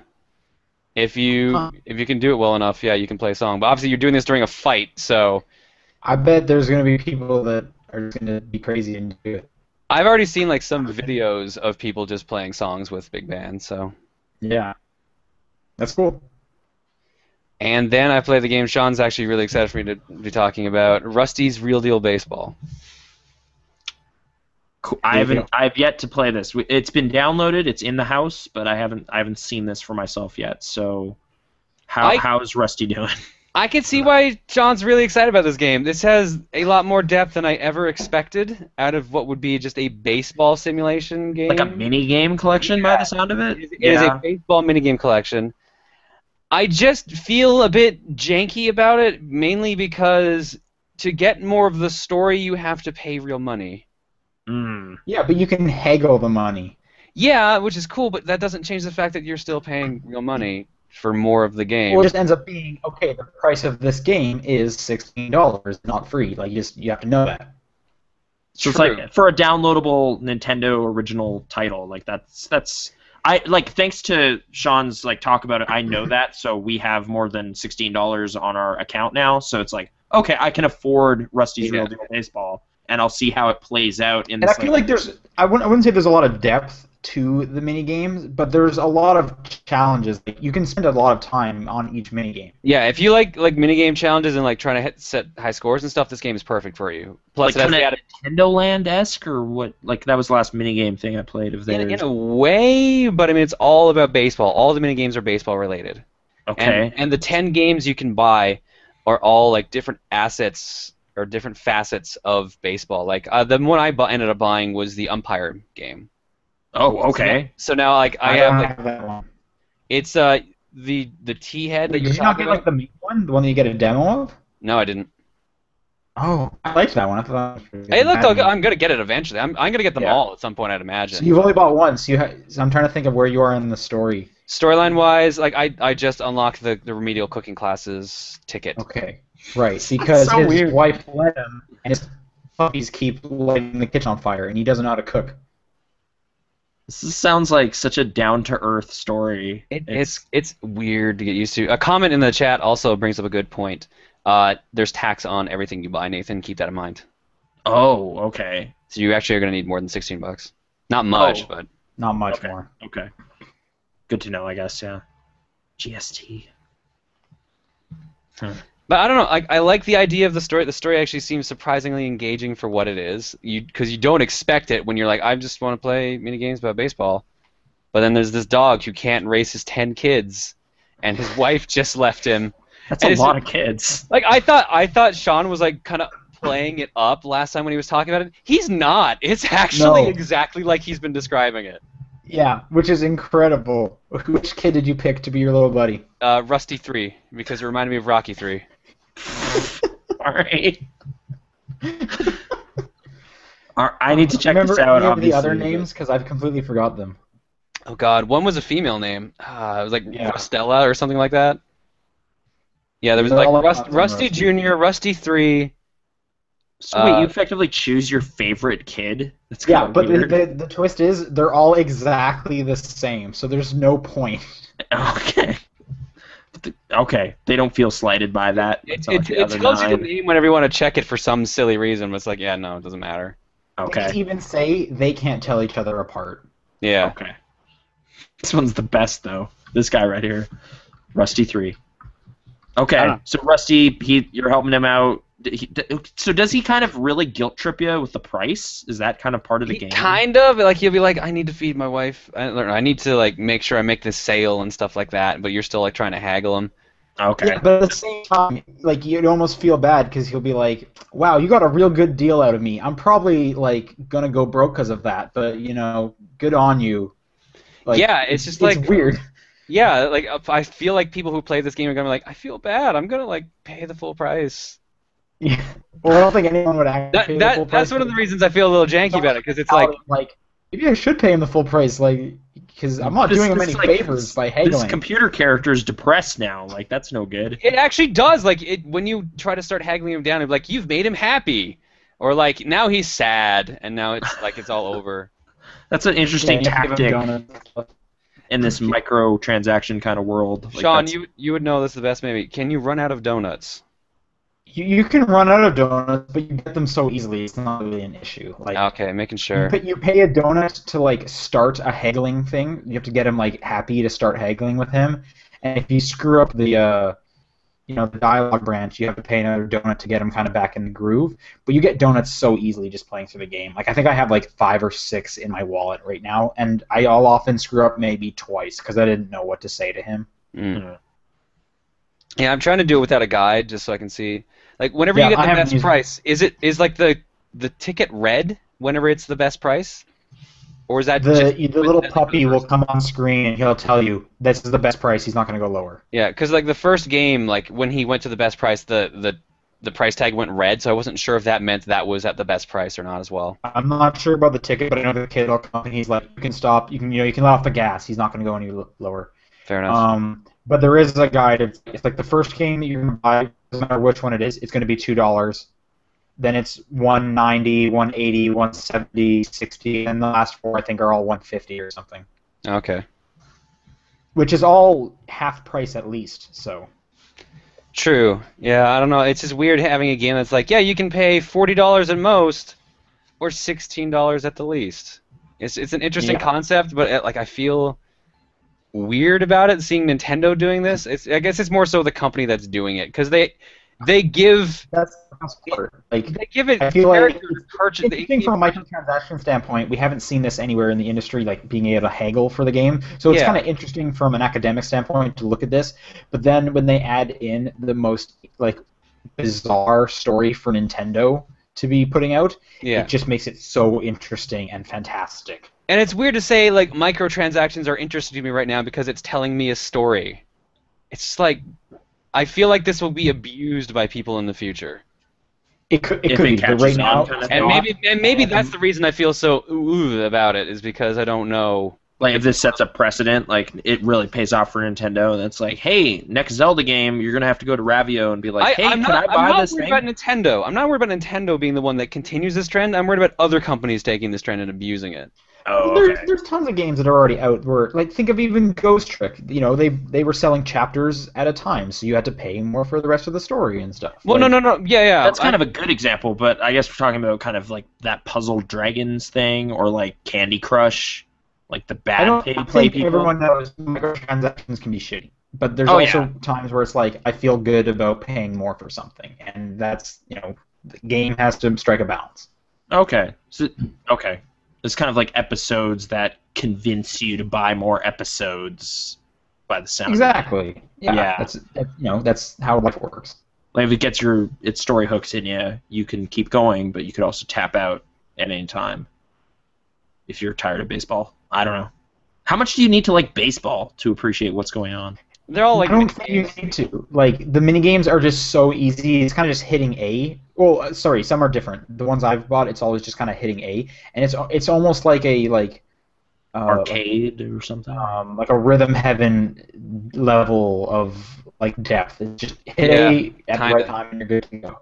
If you can do it well enough, yeah, you can play a song. But obviously, you're doing this during a fight, so. I bet there's going to be people that are just going to be crazy and do it. I've already seen like some videos of people just playing songs with Big Band, so. Yeah. That's cool. And then I played the game Sean's actually really excited for me to be talking about, Rusty's Real Deal Baseball. Cool. I've yet to play this. It's been downloaded. It's in the house, but I haven't seen this for myself yet. So, how is Rusty doing? I can see why Sean's really excited about this game. This has a lot more depth than I ever expected out of what would be just a baseball simulation game. Like a mini game collection, by the sound of it. It is a baseball mini game collection. I just feel a bit janky about it, mainly because to get more of the story, you have to pay real money. Yeah, but you can haggle the money. Yeah, which is cool, but that doesn't change the fact that you're still paying real money for more of the game. Well, it just ends up being, okay, the price of this game is $16, not free. Like, you have to know that. So it's like, for a downloadable Nintendo original title, like that's thanks to Sean's like talk about it, I know that, so we have more than $16 on our account now, so it's like, okay, I can afford Rusty's Real Deal Baseball, and I'll see how it plays out in this. And I feel like there's, I wouldn't say there's a lot of depth to the mini games, but there's a lot of challenges. Like, you can spend a lot of time on each mini game. Yeah, if you like mini game challenges and like trying to set high scores and stuff, this game is perfect for you. Plus, like kind of Nintendo Land-esque, or what? Like that was the last mini game thing I played of theirs. In a way, but I mean it's all about baseball. All the mini games are baseball related. Okay. And the 10 games you can buy are all like different assets or different facets of baseball. Like the one I ended up buying was the umpire game. Oh, okay. So now, like, I have that one. it's the T head that Did you not get like the main one, the one that you get a demo of? No, I didn't. Oh, I liked that one. I thought that was pretty good. It looked okay. I'm gonna get it eventually. I'm gonna get them Yeah. all at some point, I'd So imagine. you've only bought one. So I'm trying to think of where you are in the story. Storyline wise, like I just unlocked the remedial cooking classes ticket. Okay, right. Because so his weird. wife let him, and his puppies keep lighting the kitchen on fire, and he doesn't know how to cook. This sounds like such a down-to-earth story. It's weird to get used to. A comment in the chat also brings up a good point. There's tax on everything you buy, Nathan. Keep that in mind. Oh, okay. So you actually are going to need more than $16. Not much, but Not much Okay. more. Okay. Good to know, I guess. Yeah. GST. but I don't know. I like the idea of the story. The story actually seems surprisingly engaging for what it is. Because you don't expect it when you're like, I just want to play mini games about baseball. But then there's this dog who can't raise his 10 kids, and his wife just left him. That's And a it's- lot of kids. Like I thought Sean was like kind of playing it up last time when he was talking about it. He's not. It's actually No. exactly like he's been describing it. Yeah, which is incredible. Which kid did you pick to be your little buddy? Rusty 3, because it reminded me of Rocky 3. All right. I need to check Remember this out. any of the other obviously, names? Because I've completely forgot them. Oh God, one was a female name. It was like Yeah. Rustella or something like that. Yeah, there was They're like all about Rusty Rusty. Jr., Rusty 3. So wait, you effectively choose your favorite kid? That's Yeah, kinda but weird. the twist is they're all exactly the same, so there's no point. Okay. Okay, they don't feel slighted by that. It It's not like the other tells you the 9. name whenever you want to check it for some silly reason, but it's like, yeah, no, it doesn't matter. They Okay. even say they can't tell each other apart. Yeah. Okay. This one's the best though. This guy right here, Rusty 3. Okay, Ah. so Rusty, you're helping him out. So does he kind of really guilt trip you with the price? Is that kind of part of the game? Kind of. Like he'll be like, I need to feed my wife. I need to like make sure I make this sale and stuff like that. But you're still like trying to haggle him. Okay. Yeah, but at the same time, like you'd almost feel bad because he'll be like, "Wow, you got a real good deal out of me. I'm probably like gonna go broke because of that, but you know, good on you." Like, Yeah, it's just it's like- weird. Yeah, like I feel like people who play this game are gonna be like, I feel bad. I'm gonna like pay the full price. Yeah. Well, I don't think anyone would actually. That's one of the reasons I feel a little janky about it because it's like, maybe I should pay him the full price, like because I'm not doing him any favors by This haggling. computer character is depressed now. Like that's no good. it actually does. Like when you try to start haggling him down, it's like you've made him happy, or like now he's sad and now it's like it's all over. That's an interesting Yeah, you have to give him tactic donuts. in this microtransaction kind of world. Like, Sean, that's- you would know this the best maybe. Can you run out of donuts? You can run out of donuts, but you get them so easily. It's not really an issue. Like Okay, making sure. you pay a donut to like start a haggling thing. You have to get him like happy to start haggling with him. And if you screw up the the dialogue branch, you have to pay another donut to get him kind of back in the groove. But you get donuts so easily just playing through the game. Like I think I have like 5 or 6 in my wallet right now, and I'll often screw up maybe twice because I didn't know what to say to him. Mm. Yeah, I'm trying to do it without a guide just so I can see. Like whenever Yeah, you get I the haven't best used- price, is like the ticket red whenever it's the best price, or is that just The little puppy will come on screen and he'll tell you this is the best price. He's not going to go lower. Yeah, because like the first game, like when he went to the best price, the price tag went red, so I wasn't sure if that meant that was at the best price or not as well. I'm not sure about the ticket, but I know the kid will come and he's like, you can stop. You can let off the gas. He's not going to go any lower. Fair enough. But there is a guide. It's like the first game that you're going to buy, doesn't matter which one it is, it's going to be $2. Then it's $1.90, $1.80, $1.70, $1.60, and the last 4 I think are all $1.50 or something. Okay. Which is all half price at least. So True. Yeah, I don't know. It's just weird having a game that's like, yeah, you can pay $40 at most, or $16 at the least. It's an interesting Yeah. concept, but like I feel weird about it seeing Nintendo doing this. I guess it's more so the company that's doing it because they give that's smart. Like it I feel like characters purchase. interesting from a microtransaction standpoint, we haven't seen this anywhere in the industry, like being able to haggle for the game. So it's Yeah. kind of interesting from an academic standpoint to look at this. But then when they add in the most like bizarre story for Nintendo to be putting out, Yeah. it just makes it so interesting and fantastic. And it's weird to say like microtransactions are interesting to me right now because it's telling me a story. It's just like I feel like this will be abused by people in the future. It if could it be, but catches right on now, kind of And thing. maybe that's the reason I feel so ooh about it, is because I don't know. Like if this sets a precedent, like it really pays off for Nintendo, and it's like, hey, next Zelda game, you're gonna have to go to Ravio and be like, hey, I'm can I not, I'm buy not this worried thing? about Nintendo. I'm not worried about Nintendo being the one that continues this trend. I'm worried about other companies taking this trend and abusing it. Oh, there's okay. there's tons of games that are already out where, like, think of even Ghost Trick. You know, they were selling chapters at a time, so you had to pay more for the rest of the story and stuff. Well, Like, no. Yeah. That's kind of a good example, but I guess we're talking about kind of like that Puzzle Dragons thing, or like Candy Crush, like the I bad don't pay-to-play think people. everyone knows microtransactions can be shitty, but there's Oh also yeah. times where it's like I feel good about paying more for something, and that's, the game has to strike a balance. Okay. So okay. It's kind of like episodes that convince you to buy more episodes by the sound. Of it. Exactly. Yeah. That's how life works. Like if it gets its story hooks in you, you can keep going, but you could also tap out at any time if you're tired of baseball. I don't know. How much do you need to like baseball to appreciate what's going on? They're all like I don't think you need to. Like, the mini games are just so easy. It's kind of just hitting A. Well, sorry, some are different. The ones I've bought, it's always just kind of hitting A, and it's almost like a Arcade or something? like a Rhythm Heaven level of like depth. It's just hit Yeah, A at the kinda. right time and you're good to go.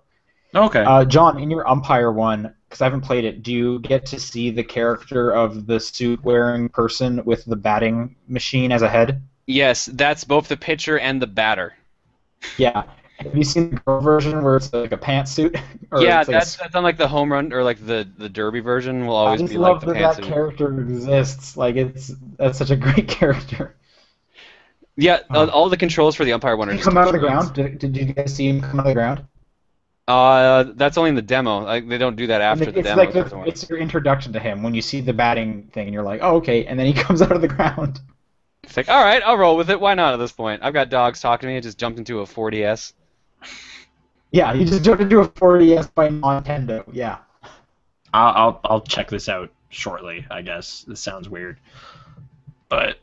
Okay. John, in your umpire one, because I haven't played it, do you get to see the character of the suit-wearing person with the batting machine as a head? Yes, that's both the pitcher and the batter. Yeah. Have you seen the girl version where it's like a pantsuit? Or Yeah, it's like that's on like the home run or like the derby version will I always just be like love the that that pantsuit. character exists. Like, that's such a great character. Yeah, Oh. all the controls for the umpire one are Did he just come out of the controls. ground? Did you guys see him come out of the ground? That's only in the demo. Like they don't do that And after the it's demo. like it's your introduction to him when you see the batting thing, and you're like, oh, okay, and then he comes out of the ground. It's like, all right, I'll roll with it. Why not at this point? I've got dogs talking to me. I just jumped into a 4DS. Yeah, he just jumped into a 4DS by Nintendo. Yeah. I'll check this out shortly, I guess. This sounds weird. But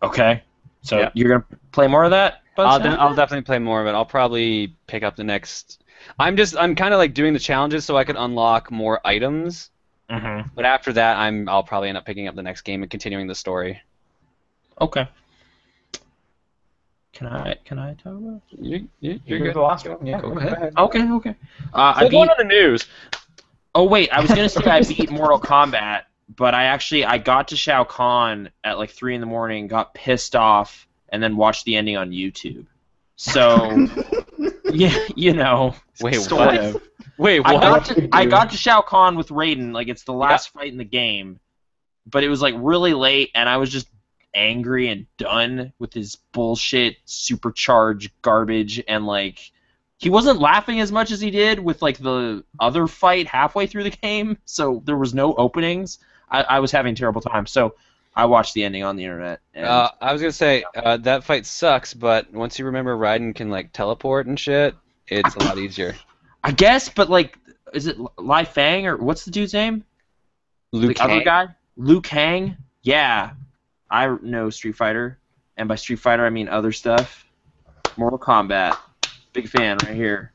okay. So Yeah. you're gonna play more of that? I'll definitely play more of it. I'll probably pick up the next. I'm kind of like doing the challenges so I can unlock more items. Mm-hmm. But after that, I'll probably end up picking up the next game and continuing the story. Okay. Can I talk about it? You're good. The last one. Yeah, Go go ahead. ahead. Okay. So going on the news. Oh wait, I was gonna say I beat Mortal Kombat, but I got to Shao Kahn at like 3 in, got pissed off, and then watched the ending on YouTube. So yeah, Wait, sort what? of. Wait, what? I got to Shao Kahn with Raiden, like it's the last fight in the game, but it was like really late, and I was just angry and done with his bullshit supercharged garbage, and like he wasn't laughing as much as he did with like the other fight halfway through the game, so there was no openings. I was having a terrible time, so I watched the ending on the internet. And, I was gonna say that fight sucks, but once you remember Raiden can like teleport and shit, it's a lot easier. I guess, but like, is it Lai Fang or what's the dude's name? Liu The other Kang? guy, Liu Kang. Yeah, I know Street Fighter, and by Street Fighter I mean other stuff. Mortal Kombat, big fan right here.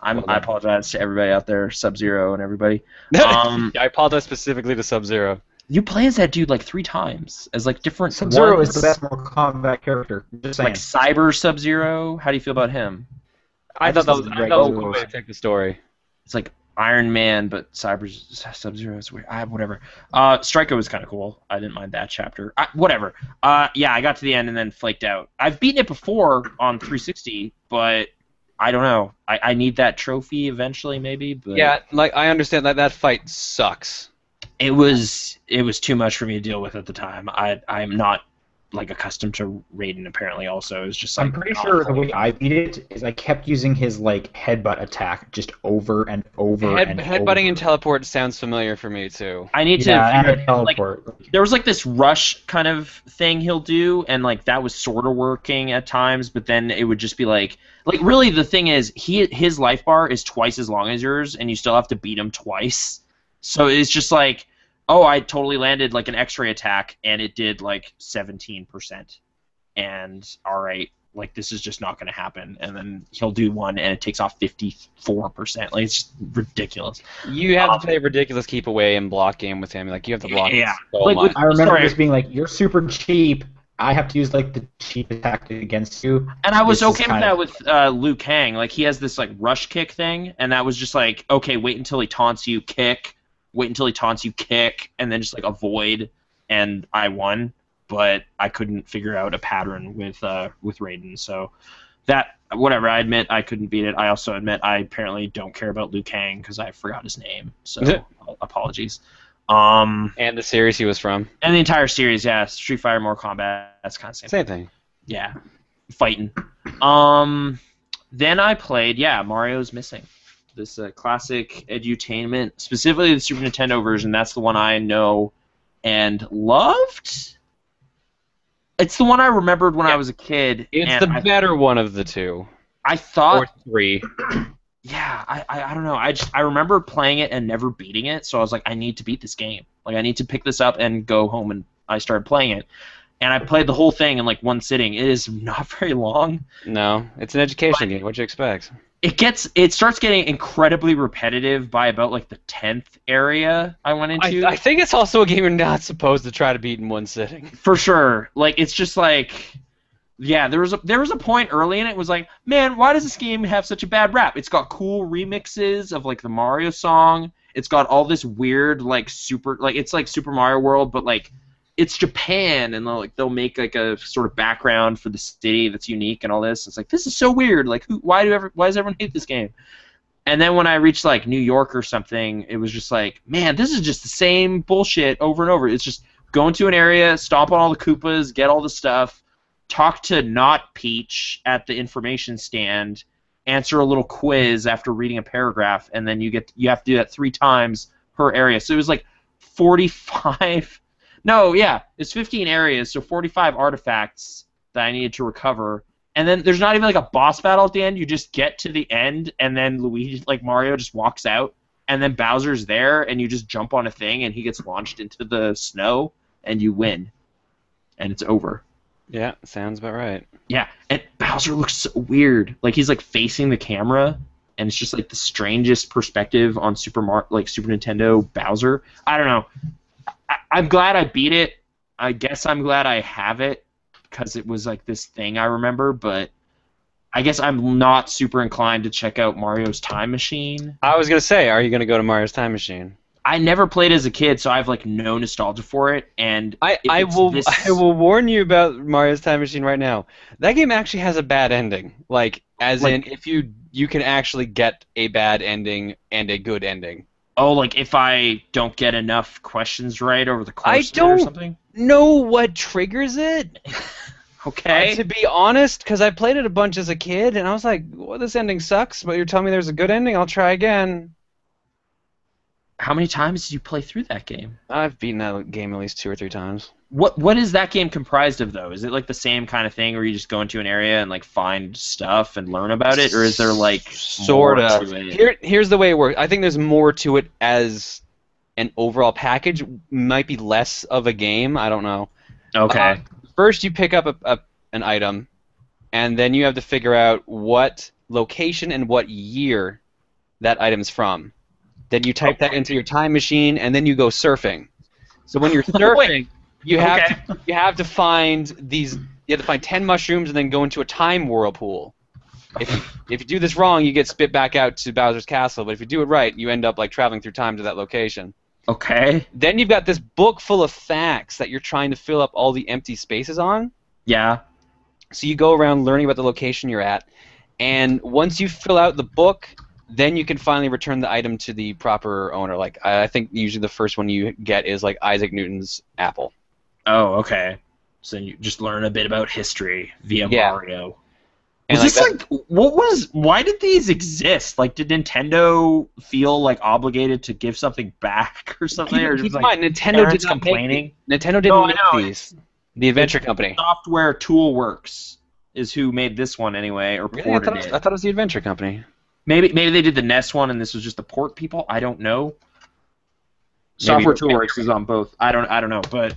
I apologize to everybody out there, Sub-Zero and everybody. Yeah, I apologize specifically to Sub-Zero. You play as that dude like 3 times as like different Sub-Zero ones. is the best Mortal Kombat character. Just saying. Like Cyber Sub-Zero. How do you feel about him? I thought that was Right. a cool way to take the story. It's like Iron Man, but Sub-Zero is weird. Whatever. Striko was kind of cool. I didn't mind that chapter. Whatever. Yeah, I got to the end and then flaked out. I've beaten it before on 360, but I don't know. I need that trophy eventually, maybe. But Yeah, like I understand that fight sucks. it was too much for me to deal with at the time. I'm not like accustomed to Raiden. Apparently, also it's just like I'm pretty sure the way I beat it is I kept using his like headbutt attack just over and over and Headbutting over. and teleport sounds familiar for me too. I need Yeah, to and figure, a like, teleport. there was like this rush kind of thing he'll do, and like that was sort of working at times, but then it would just be like really the thing is his life bar is twice as long as yours, and you still have to beat him twice. So it's just like, oh, I totally landed like an X-ray attack, and it did like 17%, and all right, like this is just not going to happen, and then he'll do one and it takes off 54%. Like it's just ridiculous. You have to play a ridiculous keep away and block game with him. Like you have to block so much. I remember just being like, "You're super cheap. I have to use like the cheapest tactic against you." And I was okay with that with Liu Kang. Like he has this like rush kick thing, and that was just like, okay, wait until he taunts you, kick. Wait until he taunts you, kick, and then just like avoid, and I won. But I couldn't figure out a pattern with Raiden, so that whatever. I admit I couldn't beat it. I also admit I apparently don't care about Liu Kang because I forgot his name. So apologies. And the series he was from. And the entire series, yeah, Street Fighter, Mortal Kombat, that's kind of same thing. Yeah, fighting. Then I played, Mario's Missing. This classic edutainment, specifically the Super Nintendo version. That's the one I know and loved. It's the one I remembered when I was a kid. It's the better one of the two. I thought. Or three. Yeah, I don't know. I remember playing it and never beating it, so I was like, I need to beat this game. Like, I need to pick this up and go home, and I started playing it. And I played the whole thing in like one sitting. It is not very long. No, it's an education game. What do you expect? It starts getting incredibly repetitive by about like the 10th area I went into. I think it's also a game you're not supposed to try to beat in one sitting. For sure. Like it's just like, yeah, there was a point early in it was like, man, why does this game have such a bad rap? It's got cool remixes of like the Mario song. It's got all this weird like it's like Super Mario World, but like it's Japan, and they'll make like a sort of background for the city that's unique and all this. It's like, this is so weird. Like, why does everyone hate this game? And then when I reached like New York or something, it was just like, man, this is just the same bullshit over and over. It's just go into an area, stomp on all the Koopas, get all the stuff, talk to not Peach at the information stand, answer a little quiz after reading a paragraph, and then you have to do that 3 times per area. So it was like 45. No, yeah, it's 15 areas, so 45 artifacts that I needed to recover. And then there's not even like a boss battle at the end. You just get to the end, and then Mario just walks out, and then Bowser's there, and you just jump on a thing, and he gets launched into the snow, and you win. And it's over. Yeah, sounds about right. Yeah, and Bowser looks so weird. Like he's like facing the camera, and it's just like the strangest perspective on Super Nintendo Bowser. I don't know. I'm glad I beat it. I guess I'm glad I have it because it was like this thing I remember, but I guess I'm not super inclined to check out Mario's Time Machine. I was going to say, are you going to go to Mario's Time Machine? I never played as a kid, so I have like no nostalgia for it. And I will warn you about Mario's Time Machine right now. That game actually has a bad ending. In if you can actually get a bad ending and a good ending. Oh, like if I don't get enough questions right over the course of it or something? I don't know what triggers it. Okay. To be honest, because I played it a bunch as a kid, and I was like, well, this ending sucks, but you're telling me there's a good ending? I'll try again. How many times did you play through that game? I've beaten that game at least 2 or 3 times. What is that game comprised of, though? Is it like the same kind of thing where you just go into an area and like find stuff and learn about it, or is there like sort of? Here's the way it works. I think there's more to it as an overall package. Might be less of a game. I don't know. Okay. First, you pick up an item, and then you have to figure out what location and what year that item's from. Then you type that into your time machine, and then you go surfing. So when you're surfing, you have to find these. You have to find 10 mushrooms, and then go into a time whirlpool. If you do this wrong, you get spit back out to Bowser's castle. But if you do it right, you end up like traveling through time to that location. Okay. Then you've got this book full of facts that you're trying to fill up all the empty spaces on. Yeah. So you go around learning about the location you're at, and once you fill out the book, then you can finally return the item to the proper owner. Like I think usually the first one you get is like Isaac Newton's apple. Oh, okay. So you just learn a bit about history via Mario. And why did these exist? Like, did Nintendo feel like obligated to give something back or something? Or just like Nintendo did not complaining? Nintendo didn't make these. The Adventure Company. Software Toolworks is who made this one anyway, or ported it. I thought it was the Adventure Company. Maybe they did the NES one and this was just the port people. I don't know. Software Toolworks is on both. I don't know, but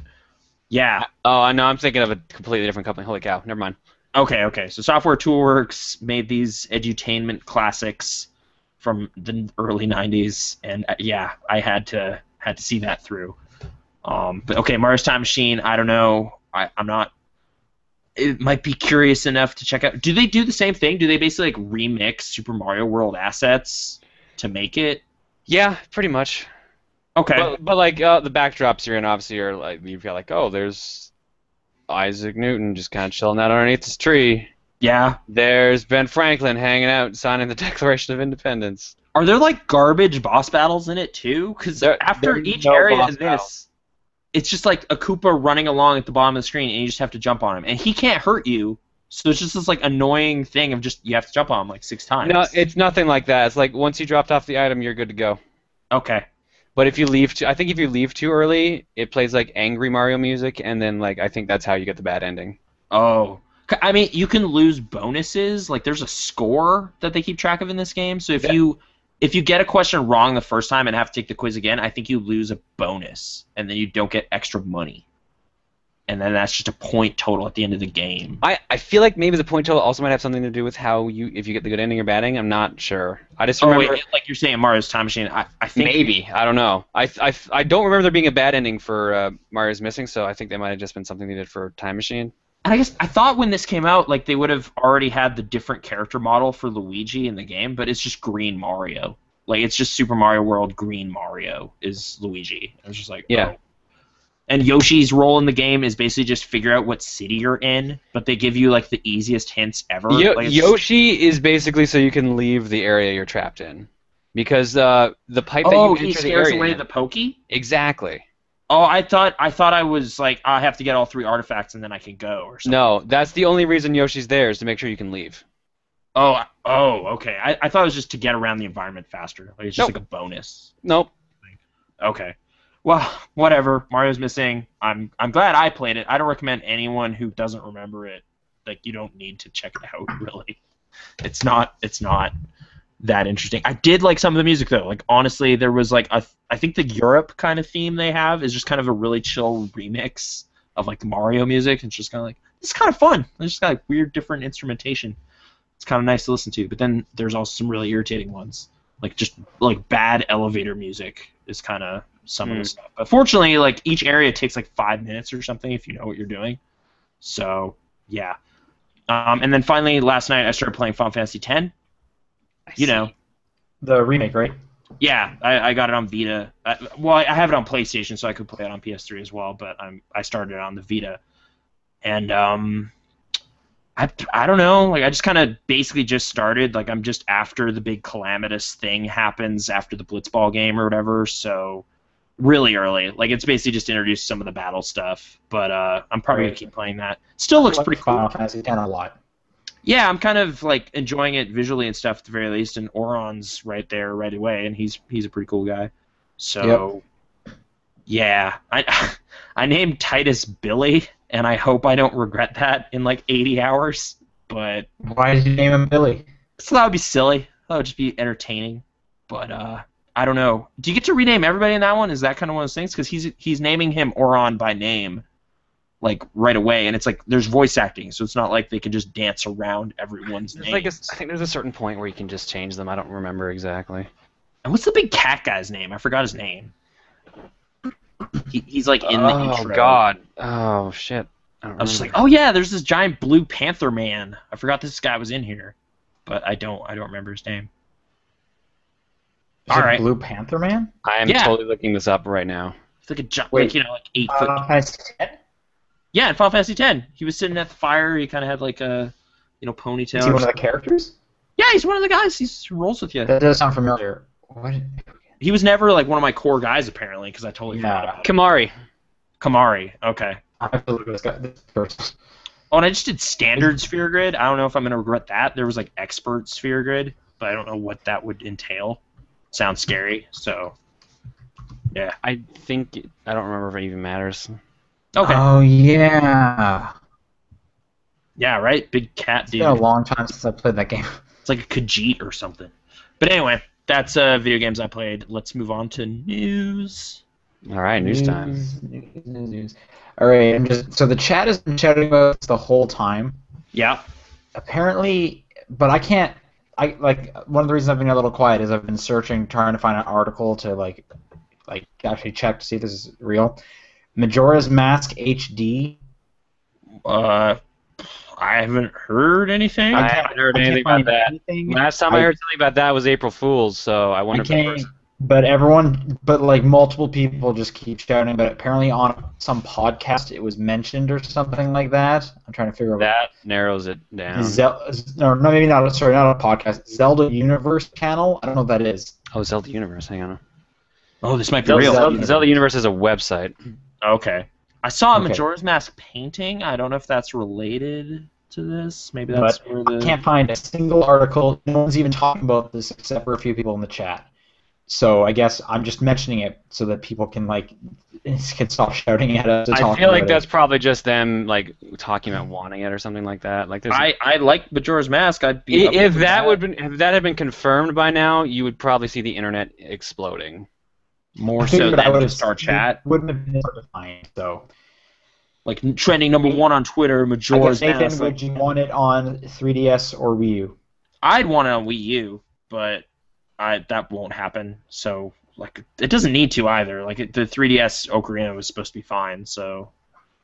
yeah. Oh, no, I'm thinking of a completely different company. Holy cow! Never mind. Okay. So Software Toolworks made these edutainment classics from the early '90s, and yeah, I had to see that through. But okay, Mario's Time Machine. I don't know. I'm not. It might be curious enough to check out. Do they do the same thing? Do they basically like remix Super Mario World assets to make it? Yeah, pretty much. Okay. But like the backdrops you're in obviously are like you've got like there's Isaac Newton just kind of chilling out underneath this tree. Yeah. There's Ben Franklin hanging out signing the Declaration of Independence. Are there like garbage boss battles in it too? Because after each area of this, it's just like a Koopa running along at the bottom of the screen, and you just have to jump on him, and he can't hurt you. So it's just this like annoying thing of just you have to jump on him like 6 times. No, it's nothing like that. It's like once you dropped off the item, you're good to go. Okay. But if you leave, I think if you leave too early, it plays like angry Mario music, and then like I think that's how you get the bad ending. Oh, I mean, you can lose bonuses. Like there's a score that they keep track of in this game. So if you get a question wrong the first time and have to take the quiz again, I think you lose a bonus, and then you don't get extra money. And then that's just a point total at the end of the game. I feel like maybe the point total also might have something to do with how if you get the good ending or bad ending. I'm not sure. I just remember. Wait, like you're saying Mario's Time Machine. I think maybe. I don't know. I don't remember there being a bad ending for Mario's Missing, so I think that might have just been something they did for Time Machine. And I guess I thought when this came out, like they would have already had the different character model for Luigi in the game, but it's just green Mario. Like it's just Super Mario World green Mario is Luigi. I was just like, yeah. Oh. And Yoshi's role in the game is basically just figure out what city you're in, but they give you like the easiest hints ever. Yoshi is basically so you can leave the area you're trapped in, because the pipe that you enter the area. He away the pokey. Exactly. Oh, I thought I was like I have to get all 3 artifacts and then I can go or something. No, that's the only reason Yoshi's there is to make sure you can leave. Oh, okay. I thought it was just to get around the environment faster. Like it's just like a bonus. Nope. Okay. Well, whatever. Mario's Missing. I'm glad I played it. I don't recommend anyone who doesn't remember it. Like you don't need to check it out really. It's not that interesting. I did like some of the music though. Like honestly, there was like I think the Europe kind of theme they have is just kind of a really chill remix of like the Mario music. It's just kind of like it's kind of fun. It's just got like weird different instrumentation. It's kind of nice to listen to. But then there's also some really irritating ones. Like just like bad elevator music is kind of some of the stuff. But fortunately, like each area takes like 5 minutes or something if you know what you're doing. So yeah. And then finally last night I started playing Final Fantasy X. You know, the remake, right? Yeah, I got it on Vita. Well, I have it on PlayStation, so I could play it on PS3 as well. But I started it on the Vita, and I don't know. Like I just kind of basically just started. Like I'm just after the big calamitous thing happens after the Blitzball game or whatever. So really early. Like it's basically just introduced some of the battle stuff. But I'm probably gonna keep playing that. Still looks pretty cool. Final Fantasy X a lot. Yeah, I'm kind of like enjoying it visually and stuff at the very least. And Oron's right there right away, and he's a pretty cool guy. So yeah, I named Titus Billy, and I hope I don't regret that in like 80 hours. But why did you name him Billy? So that would be silly. That would just be entertaining. But I don't know. Do you get to rename everybody in that one? Is that kind of one of those things? Because he's naming him Oron by name, like right away, and it's like there's voice acting, so it's not like they can just dance around everyone's names. Like I think there's a certain point where you can just change them. I don't remember exactly. And what's the big cat guy's name? I forgot his name. He's like in the intro. Oh God. Oh shit. I was just like, oh yeah, there's this giant blue panther man. I forgot this guy was in here, but I don't remember his name. All right. Blue Panther Man? I am totally looking this up right now. It's like a like 8 foot. Yeah, in Final Fantasy X, he was sitting at the fire. He kind of had like a ponytail. Is he one of the characters? Yeah, he's one of the guys. He rolls with you. That does sound familiar. What? He was never like one of my core guys apparently, because I totally forgot about Kamari. Kamari. Okay. I have to look at this person. Oh, and I just did standard sphere grid. I don't know if I'm gonna regret that. There was like expert sphere grid, but I don't know what that would entail. Sounds scary. So. Yeah. I don't remember if it even matters. Okay. Oh yeah. Yeah, right. Big cat dude. It's been a long time since I played that game. It's like a Khajiit or something. But anyway, that's video games I played. Let's move on to news. All right, news time. News. All right, so the chat has been shouting about this the whole time. Yeah. Apparently, but I can't. I like one of the reasons I've been a little quiet is I've been searching, trying to find an article to like actually check to see if this is real. Majora's Mask HD. I haven't heard anything. I haven't heard I can't anything about find that. anything. Last time I heard something about that was April Fool's, so I wonder if that person... But like multiple people just keep shouting. But apparently on some podcast it was mentioned or something like that. I'm trying to figure out. That narrows it down. No, maybe not. Sorry, not a podcast. Zelda Universe channel. I don't know what that is. Oh, Zelda Universe. Hang on. Oh, this might be real. Zelda Universe is a website. Okay. I saw a Majora's Mask painting. I don't know if that's related to this. Maybe that's where the... I can't find a single article. No one's even talking about this except for a few people in the chat. So I guess I'm just mentioning it so that people can can stop shouting at us. I feel like that's probably just them like talking about wanting it or something like that. Like I like Majora's Mask. I'd be if that had been confirmed by now, you would probably see the internet exploding. More so than just our chat. Wouldn't have been hard to find, so. Like trending #1 on Twitter, Majora's Mask. Nathan, would you want it on 3DS or Wii U? I'd want it on Wii U, but that won't happen. So it doesn't need to either. Like the 3DS Ocarina was supposed to be fine, so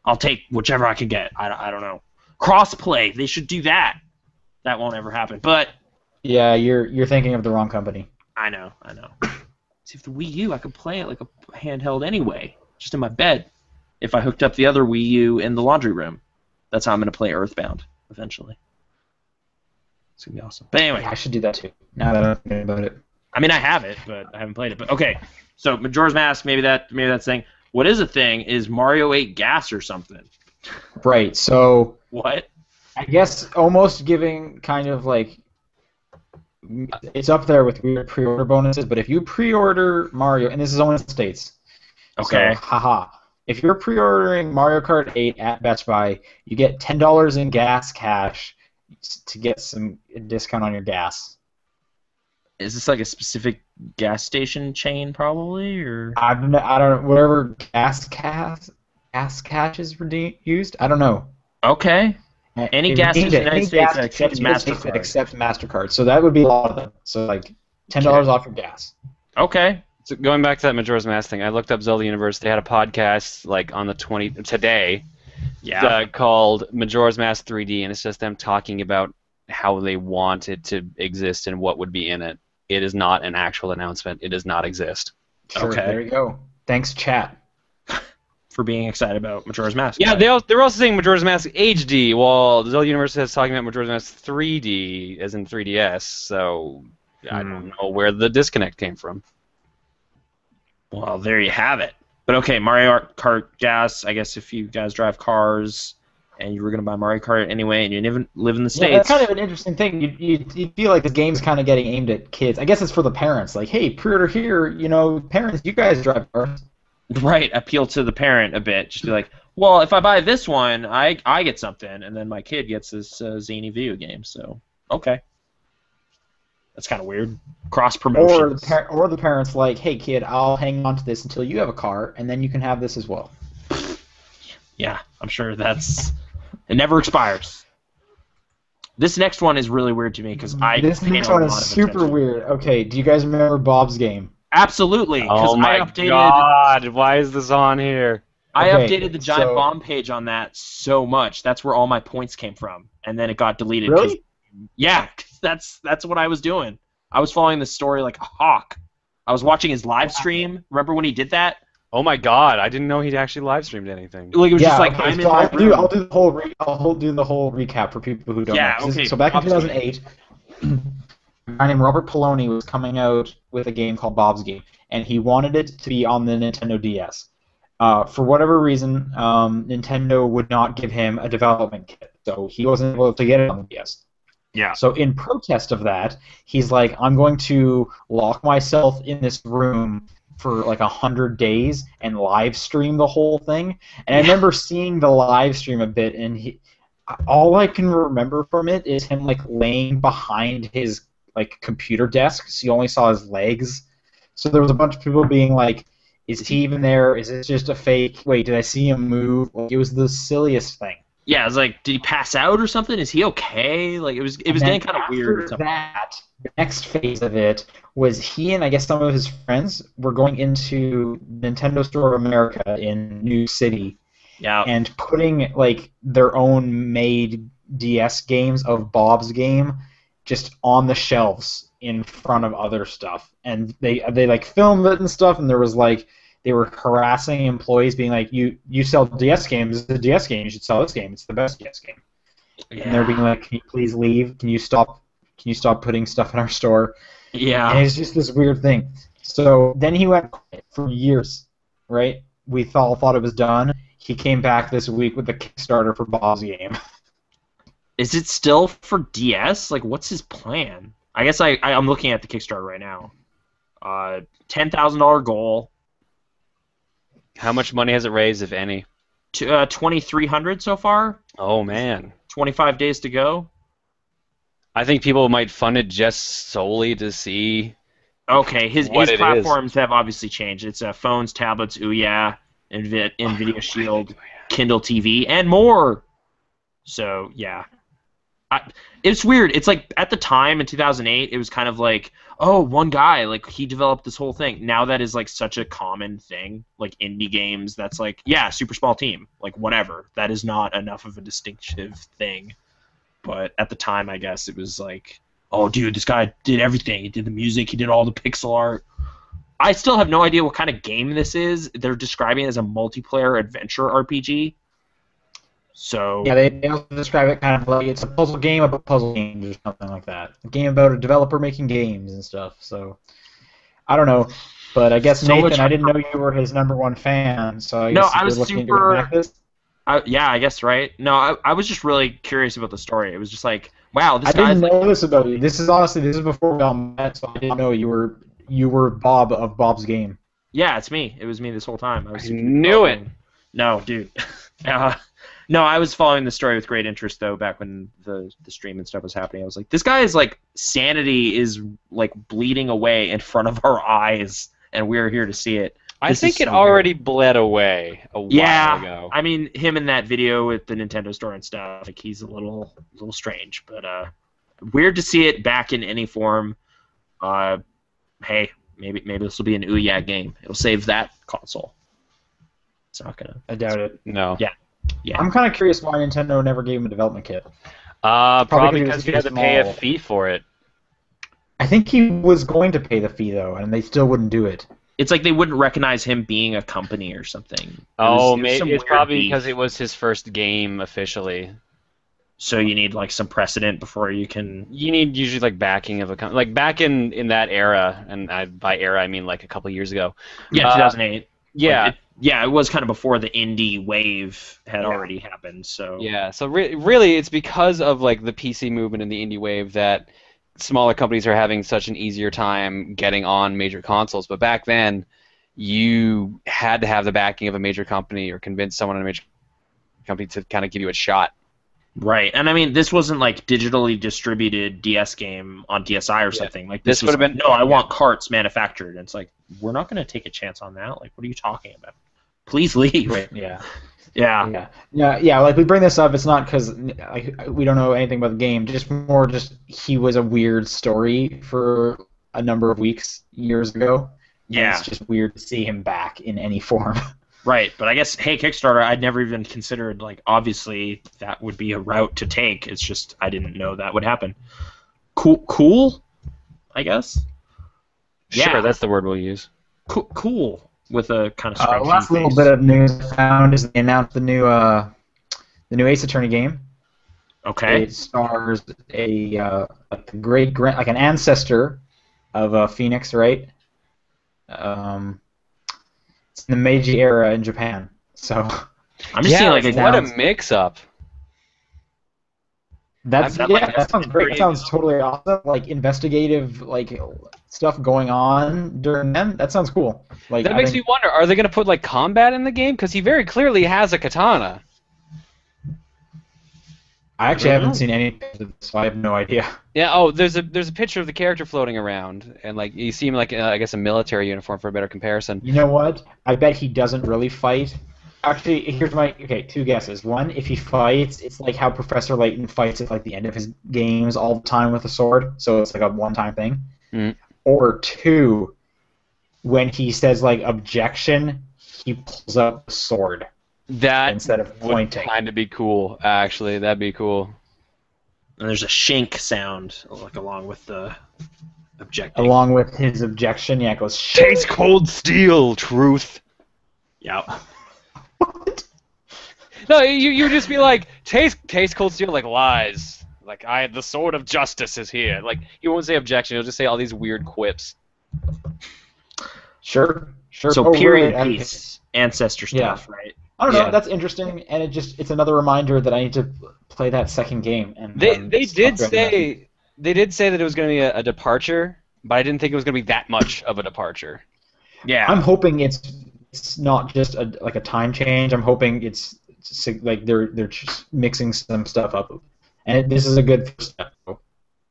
I'll take whichever I can get. I don't know. Crossplay, they should do that. That won't ever happen. But yeah, you're thinking of the wrong company. I know. See, if the Wii U, I could play it like a handheld anyway, just in my bed. If I hooked up the other Wii U in the laundry room, that's how I'm going to play Earthbound eventually. It's going to be awesome. But anyway. I should do that too, now that I'm thinking about it. I mean, I have it, but I haven't played it. But okay, so Majora's Mask, maybe that's thing. What is a thing is Mario 8 gas or something. Right, so... What? I guess almost giving kind of like... It's up there with weird pre-order bonuses, but if you pre-order Mario, and this is only in the States. Okay. So, haha. If you're pre-ordering Mario Kart 8 at Best Buy, you get $10 in gas cash to get some discount on your gas. Is this like a specific gas station chain, probably, or? I don't know. Whatever gas cash is used. I don't know. Okay. Any gas station in the United States that accepts MasterCard. Accepts MasterCard. So that would be a lot of them. So like $10 off your gas. Okay. So going back to that Majora's Mask thing, I looked up Zelda Universe. They had a podcast like on the today, called Majora's Mask 3D, and it's just them talking about how they want it to exist and what would be in it. It is not an actual announcement. It does not exist. Sure, okay. There you go. Thanks, chat. For being excited about Majora's Mask. Yeah, they're also saying Majora's Mask HD, while Zelda Universe is talking about Majora's Mask 3D, as in 3DS, so I don't know where the disconnect came from. Well, there you have it. But okay, Mario Kart gas, I guess if you guys drive cars and you were going to buy Mario Kart anyway and you live in the States... Yeah, that's kind of an interesting thing. You feel like the game's kind of getting aimed at kids. I guess it's for the parents. Like, hey, pre-order here, parents, you guys drive cars. Right, appeal to the parent a bit. Just be like, well, if I buy this one, I get something, and then my kid gets this zany video game. So, okay, that's kind of weird. Cross promotion. Or the parents like, hey kid, I'll hang on to this until you have a car, and then you can have this as well. Yeah, I'm sure it never expires. This next one is really weird to me because This next one is super weird. Okay, do you guys remember Bob's Game? Absolutely. Oh my God! Why is this on here? I updated the Giant Bomb page on that so much. That's where all my points came from, and then it got deleted. Really? Yeah, that's what I was doing. I was following the story like a hawk. I was watching his live stream. Remember when he did that? Oh my God! I didn't know he'd actually live streamed anything. Like it was just like I'm in my room. I'll do the whole recap for people who don't know. Okay. So back in 2008. A guy named Robert Poloni was coming out with a game called Bob's Game, and he wanted it to be on the Nintendo DS. For whatever reason, Nintendo would not give him a development kit, so he wasn't able to get it on the DS. Yeah. So in protest of that, he's like, I'm going to lock myself in this room for like 100 days and live stream the whole thing. And I remember seeing the live stream a bit, and all I can remember from it is him like laying behind his like computer desk, so you only saw his legs. So there was a bunch of people being like, is he even there? Is this just a fake? Wait, did I see him move? Like, it was the silliest thing. Yeah, I was like, did he pass out or something? Is he okay? Like it was getting kind of weird. After that, the next phase of it was he and I guess some of his friends were going into Nintendo Store of America in New York City Yeah. and putting like their own made DS games of Bob's game just on the shelves in front of other stuff, and they like filmed it and stuff, and there was like they were harassing employees, being like, "You sell DS games? It's a DS game. You should sell this game. It's the best DS game." Yeah. And they're being like, "Can you please leave? Can you stop putting stuff in our store?" Yeah. And it's just this weird thing. So then he went quiet for years, right? We thought it was done. He came back this week with the Kickstarter for Bob's game. Is it still for DS? Like, what's his plan? I guess I'm looking at the Kickstarter right now. $10,000 goal. How much money has it raised, if any? 2,300 so far. Oh man. 25 days to go. I think people might fund it just solely to see. Okay, his what it platforms have obviously changed. It's phones, tablets, Ouya, NVIDIA Shield, Kindle TV, and more. So yeah, it's weird. It's like at the time in 2008, it was kind of like, oh, one guy, like he developed this whole thing. Now that is like such a common thing, like indie games. That's like, yeah, super small team, like whatever. That is not enough of a distinctive thing. But at the time, I guess it was like, oh, dude, this guy did everything. He did the music. He did all the pixel art. I still have no idea what kind of game this is. They're describing it as a multiplayer adventure RPG. So Yeah, they also describe it kind of like it's a puzzle game about puzzle games or something like that. A game about a developer making games and stuff. So I don't know, but I guess So Nathan, I didn't know you were his #1 fan. So I No, guess I you're was looking super- to back this. yeah, I guess right. No, I was just really curious about the story. It was just like, wow, this I guy's didn't know this about you. This is before we all met, so I didn't know you were Bob of Bob's game. yeah, it's me. It was me this whole time. I knew it. No, dude. No, I was following the story with great interest though. Back when the stream and stuff was happening, I was like, this guy's like sanity is like bleeding away in front of our eyes, and we're here to see it. I This think is it so already bled away a while ago. I mean, him in that video with the Nintendo Store and stuff, like he's a little strange, but weird to see it back in any form. Hey, maybe this will be an Ouya game. It'll save that console. It's not gonna. I doubt it. No. Yeah. Yeah. I'm kind of curious why Nintendo never gave him a development kit. Probably because because he had to pay a small. fee for it. I think he was going to pay the fee though, and they still wouldn't do it. It's like they wouldn't recognize him being a company or something. Oh, some maybe it's weird probably beef. because it was his first game officially. So you need like some precedent before you can. You need usually like backing of a company. Like back in that era, and by era I mean like a couple years ago. Yeah, 2008. Yeah. It was kind of before the indie wave had already happened. So Yeah, so really it's because of like the PC movement and the indie wave that smaller companies are having such an easier time getting on major consoles. But back then, you had to have the backing of a major company or convince someone in a major company to kind of give you a shot. Right, and I mean, this wasn't like digitally distributed DS game on DSi or something. Like This was would have like, been- no, I want carts manufactured. And it's like, we're not going to take a chance on that. Like, what are you talking about? Please leave. Right. Yeah. Yeah. Yeah. Like we bring this up, it's not because like, we don't know anything about the game. Just he was a weird story for a number of weeks years ago. And Yeah. it's just weird to see him back in any form. Right, but I guess, hey, Kickstarter, I'd never even considered, like, obviously that would be a route to take. It's just I didn't know that would happen. Cool, I guess. Sure, Yeah. that's the word we'll use. Cool, with a kind of scrunchy Last little face. bit of news I found is they announced the new Ace Attorney game. Okay. It stars like an ancestor of Phoenix, right? It's in the Meiji era in Japan. So I'm just seeing, like, what a mix-up. that sounds like sounds great. That sounds totally awesome. Like investigative, like stuff going on during them. That sounds cool. Like That I makes think- me wonder, are they going to put like combat in the game? Because he very clearly has a katana. I actually I haven't don't seen any pictures of this, so I have no idea. Yeah. Oh, there's a picture of the character floating around, and like you see him like I guess a military uniform for a better comparison. You know what? I bet he doesn't really fight. Actually, here's my two guesses. One, if he fights, it's like how Professor Layton fights at like the end of his games all the time with a sword, so it's like a one-time thing. Mm. Or two, when he says like objection, he pulls up the sword That instead of would pointing. kind of be cool, actually. That'd be cool. And there's a shink sound, like along with the objecting. Along with his objection, yeah, it goes. Taste cold steel, truth. Yeah. What? No, you would just be like, taste cold steel, like lies. Like the sword of justice is here. Like you won't say objection. You'll just say all these weird quips. Sure. So Oh, period right, piece, ancestor stuff, right? I don't know. Yeah. That's interesting, and it's another reminder that I need to play that second game. And They did stop doing say that it was going to be a departure, but I didn't think it was going to be that much of a departure. Yeah. I'm hoping it's not just like a time change. I'm hoping it's like they're just mixing some stuff up, and this is a good first step.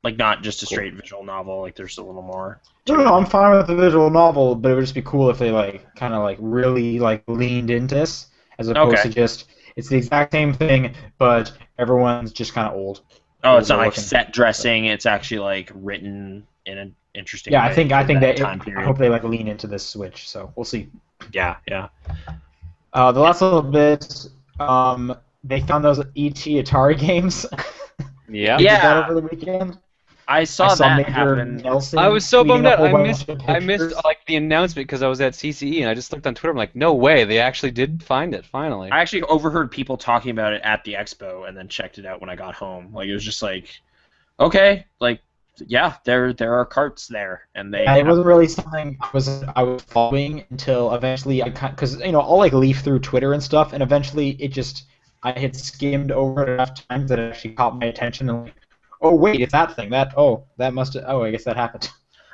Like not just a straight visual novel. Like there's a little more. No, I'm fine with the visual novel, but it would just be cool if they like kind of like really like leaned into this, as opposed to just it's the exact same thing, but everyone's just kind of old. Oh, it's not like looking. set dressing. It's actually like written in an interesting Yeah, way. I think that that time I period. hope they like lean into this switch. So we'll see. Yeah. The last little bit, they found those E.T. Atari games. Yeah. Did Yeah. that over the weekend. I saw that Major happen. Nelson I was so tweeting bummed a out. whole I bunch missed of I missed pictures. like the announcement because I was at CCE and I just looked on Twitter. I'm like, no way, they actually did find it finally. I actually overheard people talking about it at the expo and then checked it out when I got home. Like it was just like, okay, like yeah, there are carts there, and they. Yeah, it wasn't really something I was following until eventually because I'll like leaf through Twitter and stuff, and eventually I had skimmed over it enough times that it actually caught my attention and like, oh wait, it's that thing. I guess that happened.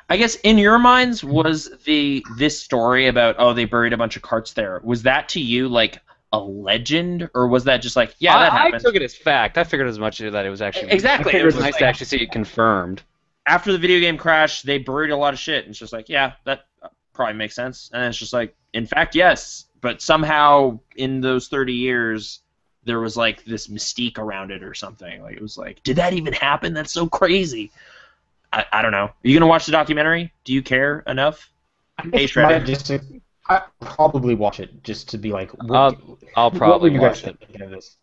I guess in your minds was this story about they buried a bunch of carts there. Was that to you like a legend, or was that just like that happened? I took it as fact. I figured as much that it was actually Exactly. It was nice to actually see it confirmed. After the video game crash, they buried a lot of shit, and it's just like that probably makes sense. And it's just like, in fact, yes, but somehow in those 30 years. There was like this mystique around it or something. Like it was like, did that even happen? That's so crazy. I don't know. Are you gonna watch the documentary? Do you care enough? Hey, Shredder. I'll probably watch it just to be like. I'll probably what were you watch guys it. thinking of this?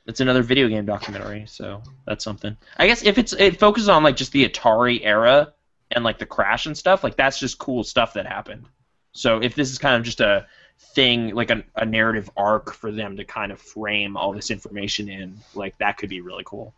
It's another video game documentary, so that's something. I guess if it focuses on like just the Atari era and like the crash and stuff, like that's just cool stuff that happened. So if this is kind of just a thing, like a narrative arc for them to kind of frame all this information in, like that could be really cool.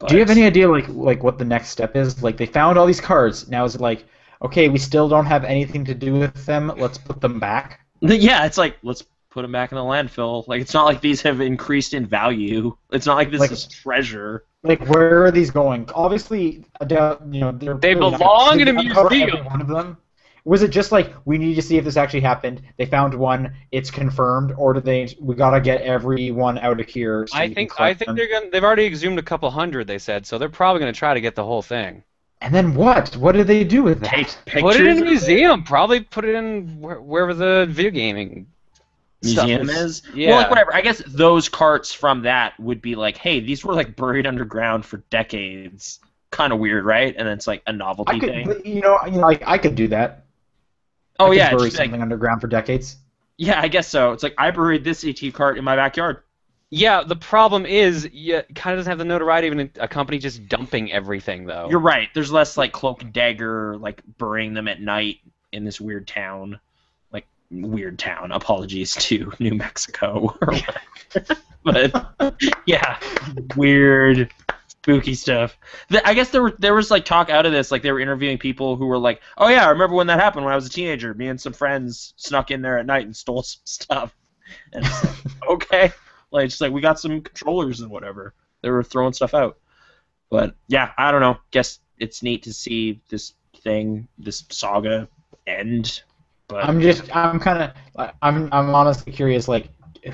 But, do you have any idea like what the next step is? Like they found all these cards. Now is it like, okay, we still don't have anything to do with them. Let's put them back. Yeah, it's like let's put them back in the landfill. Like it's not like these have increased in value. It's not like this is treasure. Like where are these going? Obviously, They belong in a museum. Every one of them. Was it just like we need to see if this actually happened? They found one, it's confirmed, or we gotta get everyone out of here? So I think they've already exhumed a couple hundred. They said so. They're probably gonna try to get the whole thing. And then what? What do they do with that? Put it in a museum. Probably put it in wherever the video gaming museum is. Yeah. Well, like whatever. I guess those carts from that would be like, hey, these were like buried underground for decades. Kind of weird, right? And then it's like a novelty thing. But, I could do that. Oh I yeah, could bury just like, something underground for decades. Yeah, I guess so. It's like I buried this ET cart in my backyard. Yeah, the problem is, it kind of doesn't have the notoriety of a company just dumping everything, though. You're right. There's less like Cloak and Dagger, like burying them at night in this weird town. Like weird town. Apologies to New Mexico or whatever. But yeah, weird, spooky stuff. I guess there was like talk out of this, like they were interviewing people who were like, oh yeah, I remember when that happened when I was a teenager. Me and some friends snuck in there at night and stole some stuff. And it's like, okay. Like, just like, we got some controllers and whatever. They were throwing stuff out. But, yeah, I don't know. Guess it's neat to see this saga end. But I'm honestly curious, like,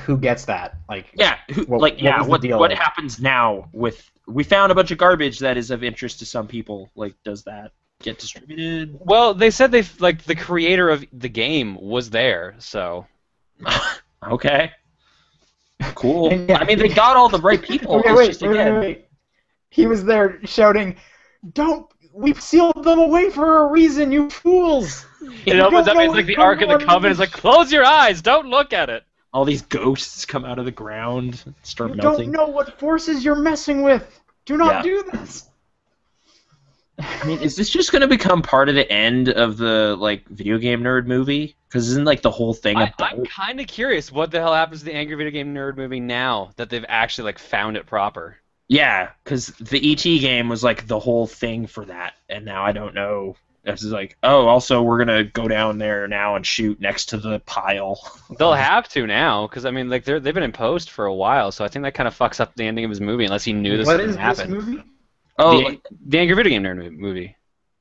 who gets that? Like, yeah, what happens now with, we found a bunch of garbage that is of interest to some people. Like, does that get distributed? Well, they said the creator of the game was there, so. Okay. Cool. And yeah, I mean, they got all the right people. Okay, It's wait, just, wait, again, wait, wait. He was there shouting, "Don't! We've sealed them away for a reason, you fools!" It You opens don't up. know It's like what's the going Ark of the on. Covenant. It's like, close your eyes. Don't look at it. all these ghosts come out of the ground and start You melting. don't know what forces you're messing with. Do not Yeah. do this. I mean, is this just going to become part of the end of the like video game nerd movie? Because isn't like the whole thing I'm about? kind of curious what the hell happens to the Angry Video Game Nerd movie now that they've actually like found it proper. Yeah, because the E.T. game was like the whole thing for that, and now I don't know. This is like, oh, also we're gonna go down there now and shoot next to the pile. They'll have to now, because I mean, like they've been in post for a while, so I think that kind of fucks up the ending of his movie unless he knew this was What going is to this happen. movie? Oh, The Angry Video Game Nerd movie.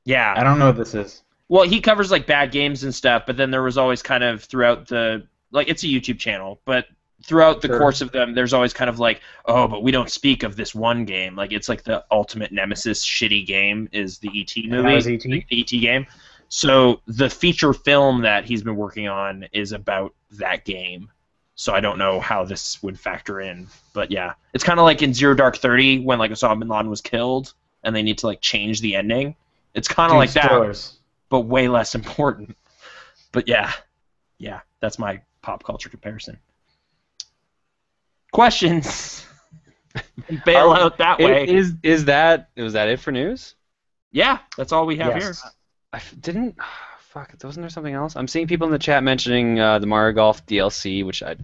yeah. I don't know what this is. Well, he covers like bad games and stuff, but then there was always kind of throughout the like it's a YouTube channel, but throughout the Sure. course of them, there's always kind of like, oh, but we don't speak of this one game. Like it's like the ultimate nemesis shitty game is the E.T. movie, that was E.T.? like, the E.T. game. So the feature film that he's been working on is about that game. So I don't know how this would factor in, but yeah, it's kind of like in Zero Dark 30 when like Osama bin Laden was killed and they need to like change the ending. It's kind of Dude, like that, spoilers. but way less important. But yeah, that's my pop culture comparison. Questions? Bail out that way. Was that it for news? Yeah, that's all we have Yes. Didn't. Fuck, wasn't there something else? I'm seeing people in the chat mentioning the Mario Golf DLC, which I. here.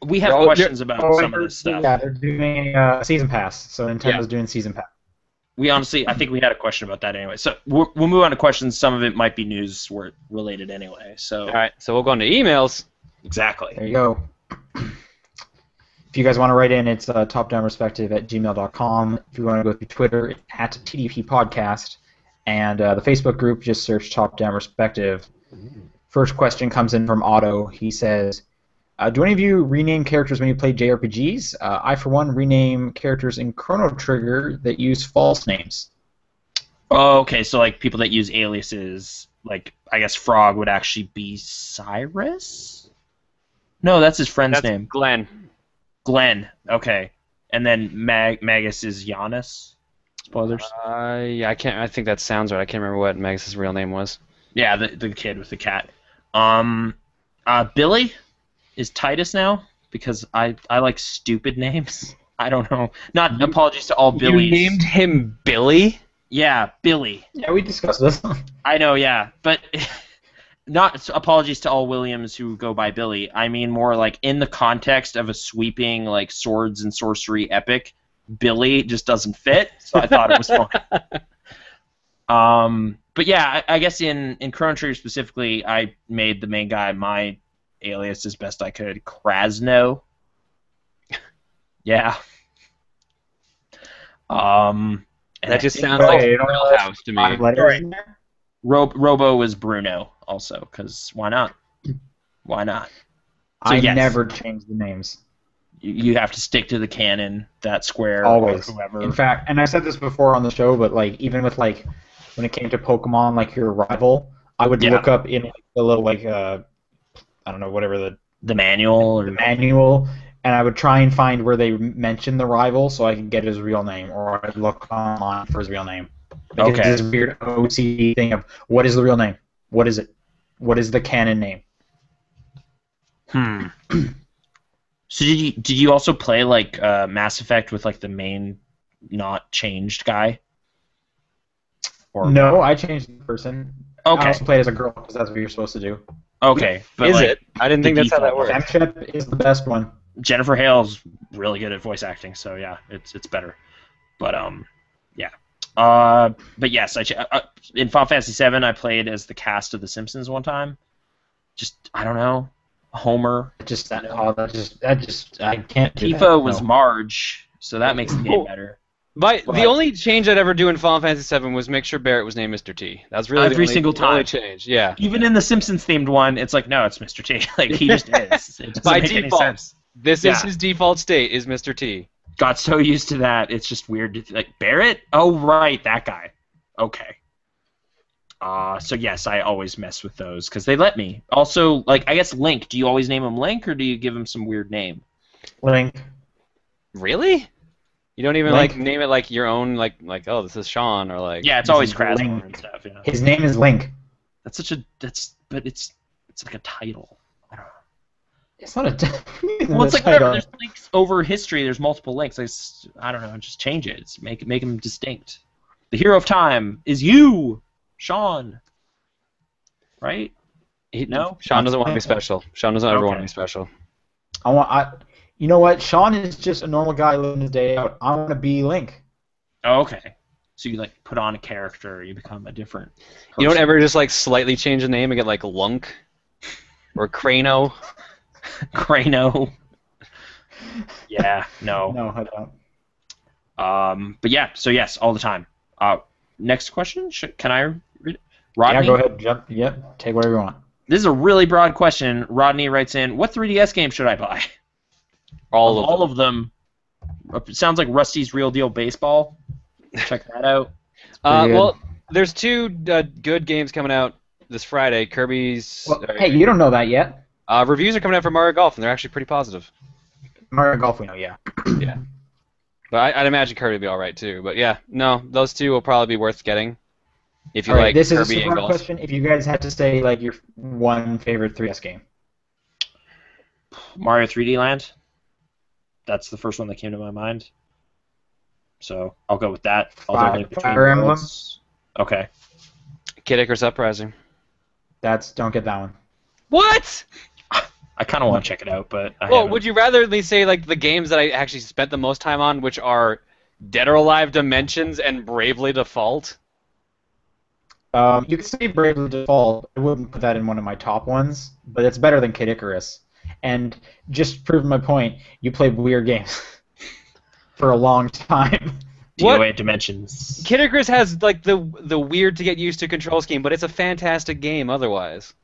We have Oh, questions about some of this stuff. Yeah, they're doing a season pass. So Nintendo's doing season pass. We honestly, I think we had a question about that anyway. So we'll move on to questions. Some of it might be news related anyway. So All right, so we'll go into emails. exactly. There you go. If you guys want to write in, it's topdownperspective@gmail.com. If you want to go through Twitter, it's @TDP Podcast. And the Facebook group, just search Top Down Perspective. First question comes in from Otto. He says, do any of you rename characters when you play JRPGs? I, for one, rename characters in Chrono Trigger that use false names. Oh, okay, so like people that use aliases, like I guess Frog would actually be Cyrus? No, that's his friend's name. Glenn. Glenn. Okay. And then Magus is Giannis? Spoilers? Yeah, I think that sounds right. I can't remember what Magus' real name was. Yeah, the kid with the cat. Billy is Titus now because I like stupid names. I don't know. Not apologies to all Billies. You named him Billy? Yeah, Billy. Yeah, we discussed this. I know, yeah, but not apologies to all Williams who go by Billy. I mean more like in the context of a sweeping like swords and sorcery epic, Billy just doesn't fit. So I thought it was fun. But yeah, I guess in Chrono Trigger specifically, I made the main guy my alias as best I could, Krasno. Yeah. That just sounds like Real House to me. Letters in there? Robo was Bruno also, because why not? Why not? So, I yes. never change the names. You have to stick to the canon, that Square Always. or whoever. In fact, and I said this before on the show, but like even with like when it came to Pokemon, like your rival, I would look up in like, the little like I don't know, whatever the manual or the manual, and I would try and find where they mention the rival so I could get his real name, or I'd look online for his real name. Like Okay. It's this weird OCD thing of what is the real name? What is it? What is the canon name? So did you also play like Mass Effect with like the main not changed guy? Or No, I changed the person. Okay. I also played as a girl because that's what you're supposed to do. Okay, but Is like, it? I didn't think the that's how that default. works. Femship is the best one. Jennifer Hale's really good at voice acting, so yeah, it's better. But yeah. But yes, in Final Fantasy VII I played as the cast of The Simpsons one time. Just I don't know, Homer. I can't do Tifa that. was No. Marge, so that makes the game better. The only change I'd ever do in Final Fantasy VII was make sure Barrett was named Mr. T. That's really Every the single only time. change. Yeah. Even in the Simpsons themed one, it's like no, it's Mr. T. Like he just is. It doesn't By make any default. sense. This Yeah. is his default state, is Mr. T. Got so used to that, it's just weird. Like Barrett? Oh right, that guy. Okay. So yes, I always mess with those because they let me. Also, like I guess Link. Do you always name him Link or do you give him some weird name? Link. Really? You don't even Link. like name it like your own like oh this is Sean or like Yeah, it's This always is Krasmar Link. and stuff. Yeah. His name is Link. But it's like a title. I don't know. It's not a. Well, it's like title. whatever. There's links over history. There's multiple links. I don't know. Just change it. Make them distinct. The hero of time is you, Sean. Right? No. Sean doesn't want to be special. Sean doesn't ever want to be special. You know what? Sean is just a normal guy living his day out. I want to be Link. Oh, okay. So you like put on a character, you become a different person. You don't ever just like slightly change the name and get like Lunk or Crano. Crano. Yeah, no. No, I don't. But yeah, so yes, all the time. Next question. Can I read it? Rodney? Yeah, go ahead. Jump. Yep. Take whatever you want. This is a really broad question. Rodney writes in, what 3DS game should I buy? All of them. It sounds like Rusty's Real Deal Baseball. Check that out. Well, there's two good games coming out this Friday. Kirby's. Well, hey, you don't know that yet. Reviews are coming out for Mario Golf, and they're actually pretty positive. Mario Golf, we know, yeah. Yeah. But I'd imagine Kirby will be all right too. But yeah, no, those two will probably be worth getting if you like this Kirby is a and super golf. question. If you guys had to say like your one favorite 3DS game, Mario 3D Land. That's the first one that came to my mind. So I'll go with that. Fire Emblem. Okay. Kid Icarus Uprising. Don't get that one. What? I kind of want to check it out, but Would you rather at least say like the games that I actually spent the most time on, which are Dead or Alive Dimensions and Bravely Default? You could say Bravely Default. I wouldn't put that in one of my top ones, but it's better than Kid Icarus. And just proving my point, you played weird games for a long time. DOA Dimensions. Kid Icarus has like the weird to get used to control scheme, but it's a fantastic game otherwise.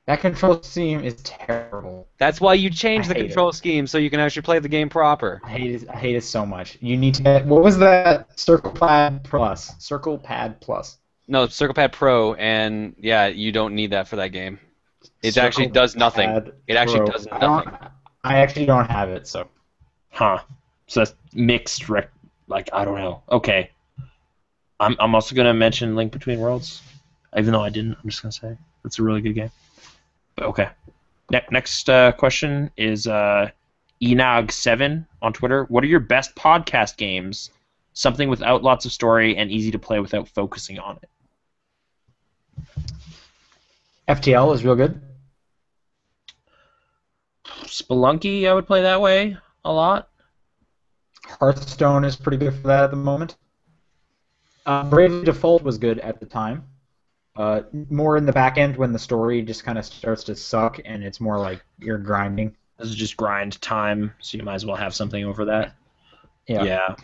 That control scheme is terrible. That's why you change I the hate control scheme so you can actually play the game proper. I hate it so much. You need to get, what was that? Circle Pad Plus. Circle Pad Plus. No, Circle Pad Pro, and yeah, you don't need that for that game. It Circle actually does nothing. Pad It actually Pro. does nothing. I actually don't have it, so. Huh. So that's mixed, like, I don't know. Okay. I'm also going to mention Link Between Worlds. Even though I didn't, I'm just going to say it's a really good game. But okay. Next question is Enag7 on Twitter. What are your best podcast games? Something without lots of story and easy to play without focusing on it. FTL is real good. Spelunky, I would play that way a lot. Hearthstone is pretty good for that at the moment. Bravely Default was good at the time. More in the back end when the story just kind of starts to suck and it's more like you're grinding. This is just grind time, so you might as well have something over that. Yeah.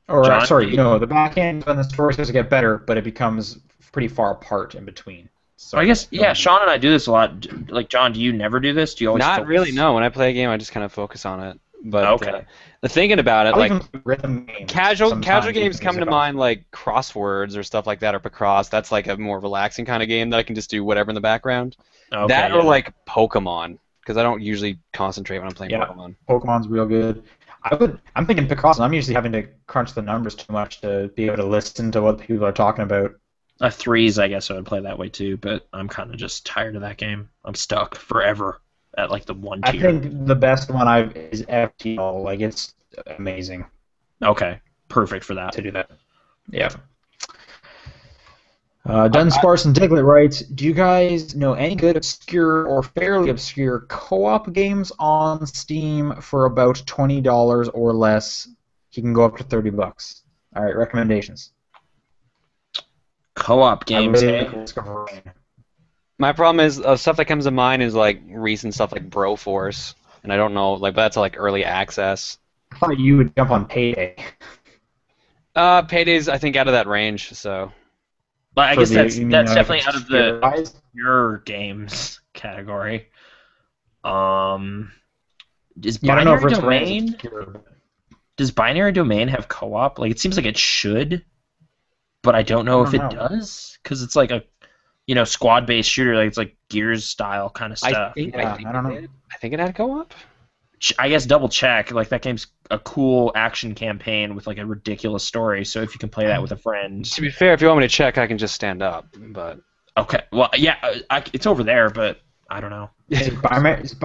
Or John, sorry, the back end when the story starts to get better, but it becomes pretty far apart in between. So I guess Sean and I do this a lot. Like John, do you never do this? Do you always Not focus? really, no. When I play a game, I just kind of focus on it. But Okay. the thinking about it, I'll like even play rhythm games casual sometimes, games even come to music. mind, like crosswords or stuff like that, or Picross. That's like a more relaxing kind of game that I can just do whatever in the background. Okay, that yeah. or like Pokemon, because I don't usually concentrate when I'm playing Yeah. Pokemon. Pokemon's real good. I'm thinking Picross, and I'm usually having to crunch the numbers too much to be able to listen to what people are talking about. Threes, I guess I would play that way too, but I'm kind of just tired of that game. I'm stuck forever at like the one tier. I think the best one is FTL. Like, it's amazing Okay, perfect for that. to do that. Yeah. Dunsparce and Diglett writes, do you guys know any good obscure or fairly obscure co-op games on Steam for about $20 or less? He can go up to $30. All right, recommendations. Co-op games. I really like Risk of Rain. My problem is stuff that comes to mind is like recent stuff like Broforce, and I don't know, like, but that's like early access. I thought you would jump on Payday. Payday's I think out of that range, so. But I For guess the- that's you mean, definitely out of the obscure- your games category. Is Yeah, I don't know if Binary Risk of Rain is Domain? obscure. Does Binary Domain have co-op? Like, it seems like it should, but I don't know if it does, because it's like a, squad-based shooter. Like, it's like Gears style kind of stuff. I don't know. I think it had co-op. I guess double check. Like that game's a cool action campaign with like a ridiculous story. So if you can play that with a friend. To be fair, if you want me to check, I can just stand up. But Okay. Well, yeah, it's over there, but I don't know.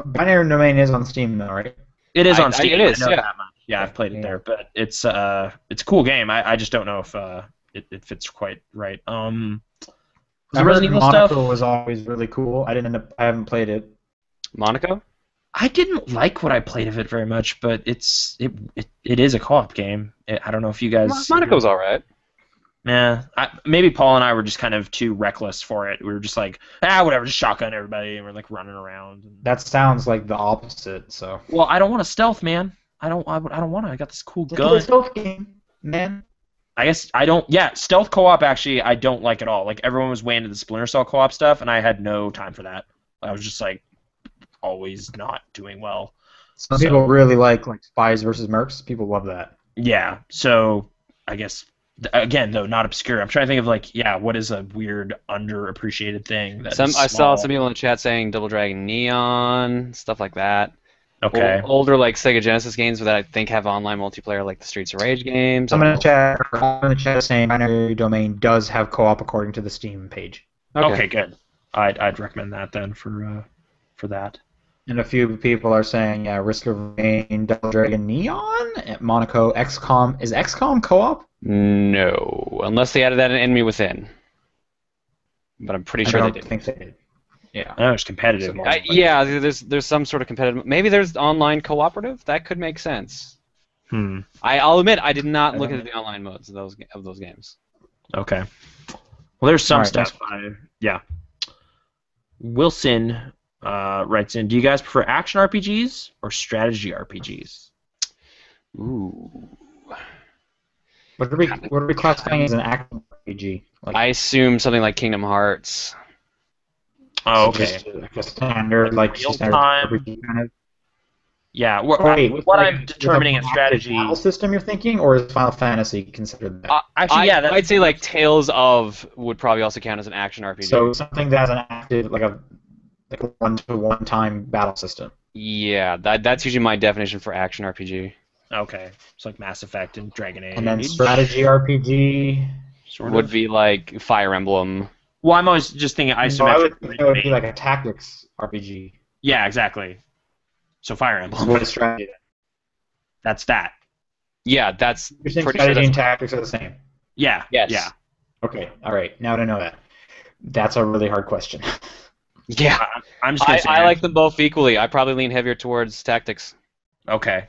Binary Domain is on Steam though, right? It is on Steam. it is, I know yeah. that much. Yeah, I've played it Yeah. there, but it's a cool game. I just don't know if it fits quite right. Was I the heard Resident Evil Monaco stuff? was always really cool. I haven't played it. Monaco? I didn't like what I played of it very much, but it is a co-op game. I don't know if you guys. Monaco's all right. Yeah, maybe Paul and I were just kind of too reckless for it. We were just like, whatever, just shotgun everybody, and we're like running around. That sounds like the opposite. So. Well, I don't want to stealth, man. I don't want to. I got this cool It's gun. a stealth game, man. I guess I don't. Yeah, stealth co-op actually I don't like at all. Like everyone was way into the Splinter Cell co-op stuff, and I had no time for that. I was just like always not doing well. Some people really like Spies versus Mercs. People love that. Yeah, so I guess again though not obscure. I'm trying to think of what is a weird underappreciated thing that I saw some people in the chat saying Double Dragon Neon, stuff like that. Okay. Older Sega Genesis games that I think have online multiplayer, like the Streets of Rage games. Someone in the chat saying Binary Domain does have co-op according to the Steam page. Okay, good. I'd recommend that then for that. And a few people are saying, Risk of Rain, Double Dragon Neon, Monaco, XCOM. Is XCOM co-op? No, unless they added that in Enemy Within. But I'm pretty sure I they don't did. think they did. Yeah. No, it's competitive. Yeah, there's some sort of competitive. Maybe there's online cooperative. That could make sense. I'll admit I did not look at the online modes of those games. Okay. Well, there's some All right, stuff. Yeah. Wilson writes in, do you guys prefer action RPGs or strategy RPGs? Ooh. What are we classifying as an action RPG? I assume something like Kingdom Hearts. Oh, okay. Just a standard, standard Real-time. RPG kind of. Yeah. Wait, What I'm determining in with a strategy. battle system you're thinking, or is Final Fantasy considered that? Actually, yeah. I'd say like Tales of would probably also count as an action RPG. So something that has an active, like a one-to-one time battle system. Yeah, that's usually my definition for action RPG. Okay. It's like Mass Effect and Dragon Age. And then strategy RPG would be like Fire Emblem. Well, I'm always just thinking I isometric. would think it would be like a tactics RPG. Yeah, exactly. So Fire Emblem. What is strategy? That's that. Yeah, that's. You're saying pretty strategy sure and tactics are the same. Yeah. Yes. Yeah. Okay, all right. Now that I know that. That's a really hard question. Yeah. I'm just gonna say I like them both equally. I probably lean heavier towards tactics. Okay.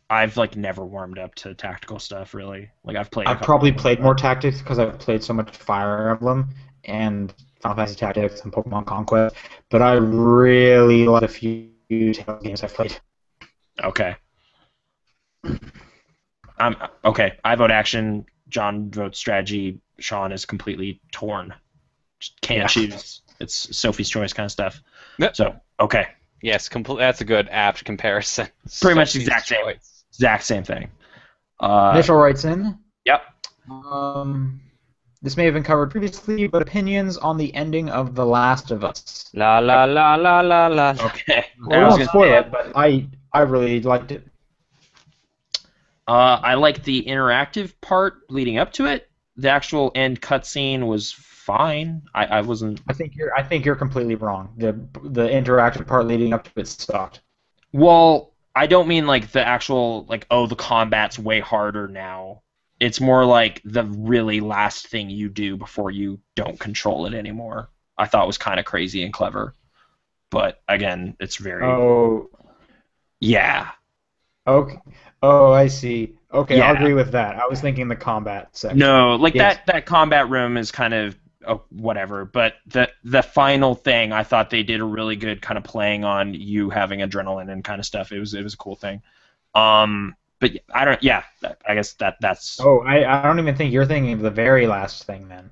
I've never warmed up to tactical stuff really. I've played. I've probably played more tactics because I've played so much Fire Emblem and Final Fantasy Tactics and Pokemon Conquest, but I really like the few Tales games I've played. Okay. Okay. I vote action. John votes strategy. Sean is completely torn. Just can't choose. It's Sophie's choice kind of stuff. Yep. So okay. Yes, that's a good apt comparison. Pretty much the exact same thing. Initial writes in. Yep. This may have been covered previously, but opinions on the ending of The Last of Us. La la la la la la. Okay. I won't spoil it, but I really liked it. I liked the interactive part leading up to it. The actual end cutscene was fine. I wasn't. I think you're completely wrong. The interactive part leading up to it sucked. Well, I don't mean the actual the combat's way harder now. It's more like the really last thing you do before you don't control it anymore. I thought was kind of crazy and clever, but again, it's very. Oh. Yeah. Okay. Oh, I see. Okay, Yeah. I'll agree with that. I was thinking the combat section. No, Yes. that combat room is kind of whatever, but the final thing I thought they did a really good kind of playing on you having adrenaline and kind of stuff. It was a cool thing. But I don't. Yeah, I guess that's. Oh, I don't even think you're thinking of the very last thing then.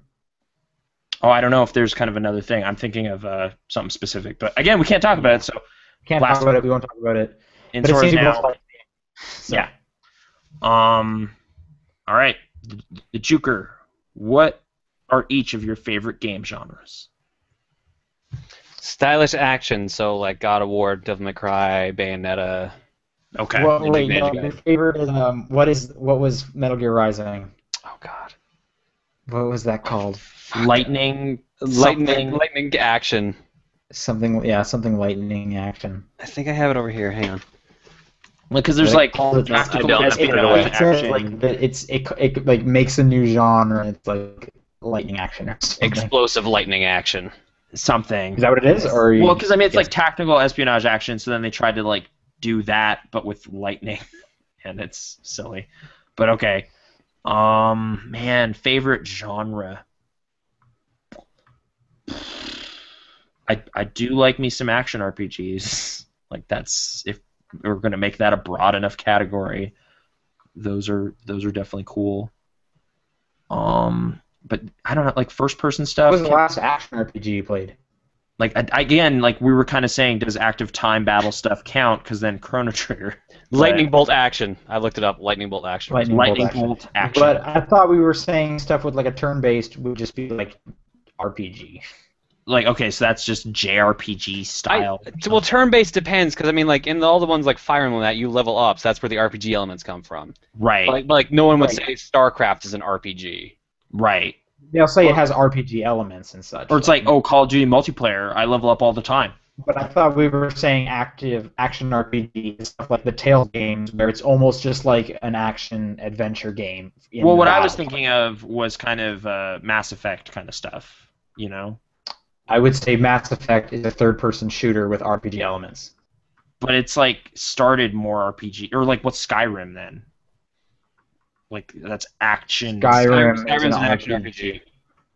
Oh, I don't know if there's kind of another thing. I'm thinking of something specific, but again, we can't talk about it. So Can't talk about it. We won't talk about it. in But it source seems now. so. Yeah. All right, the Juker. What are each of your favorite game genres? Stylish action, so like God of War, Devil May Cry, Bayonetta. Okay. Well, wait, Big no, Magic your favorite is what was Metal Gear Rising? Oh God. What was that called? Lightning. Something. Lightning action. Something lightning action. I think I have it over here. Hang on. Because there's Like, like all the tactical I put it away. espionage It says, action. it like makes a new genre. And it's like lightning action or something. Explosive lightning action. Something. Is that what it is? Or Well, because I mean, it's like tactical espionage action. So then they tried to like do that, but with lightning, and it's silly. But okay. Man, favorite genre. I do like me some action RPGs. Like that's if we're gonna make that a broad enough category. Those are definitely cool. But I don't know, like first person stuff. What was the last action RPG you played? Like again, like we were kind of saying, does active time battle stuff count? Because then Chrono Trigger. Lightning bolt action. I looked it up. Lightning bolt action. Lightning bolt action. But I thought we were saying stuff with like a turn-based would just be like RPG. Like okay, so that's just JRPG style. Well, turn-based depends because I mean, like in all the ones like Fire Emblem that you level up, so that's where the RPG elements come from. Right. Like no one would say StarCraft is an RPG. Right. They'll say it has RPG elements and such. Or it's like, oh, Call of Duty multiplayer. I level up all the time. But I thought we were saying active action RPG, stuff like the Tales games, where it's almost just like an action adventure game. Well, what I was thinking of was kind of Mass Effect kind of stuff, you know? I would say Mass Effect is a third-person shooter with RPG elements. But it's like started more RPG, or like what's Skyrim then? Like that's action. Skyrim's an an action RPG.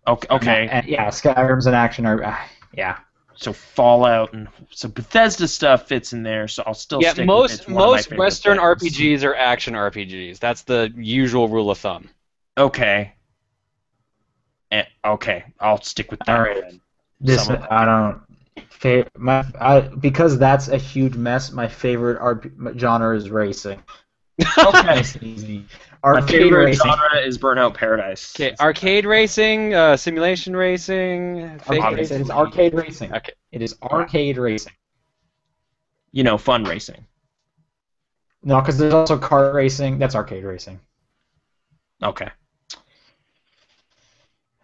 Okay. And, yeah, Skyrim's an action RPG. Yeah. So Fallout and so Bethesda stuff fits in there. So I'll still stick with it. It's one of my most favorite Western things. RPGs are action RPGs. That's the usual rule of thumb. Okay. Okay, I'll stick with that. All right. Then. This I don't. Because that's a huge mess. My favorite genre is racing. Okay. Nice and easy. My Arcade favorite racing. genre is Burnout Paradise. Okay, arcade racing, simulation racing, fake It racing. is arcade racing. Okay. It is arcade racing. You know, fun racing. No, because there's also kart racing. That's arcade racing. Okay.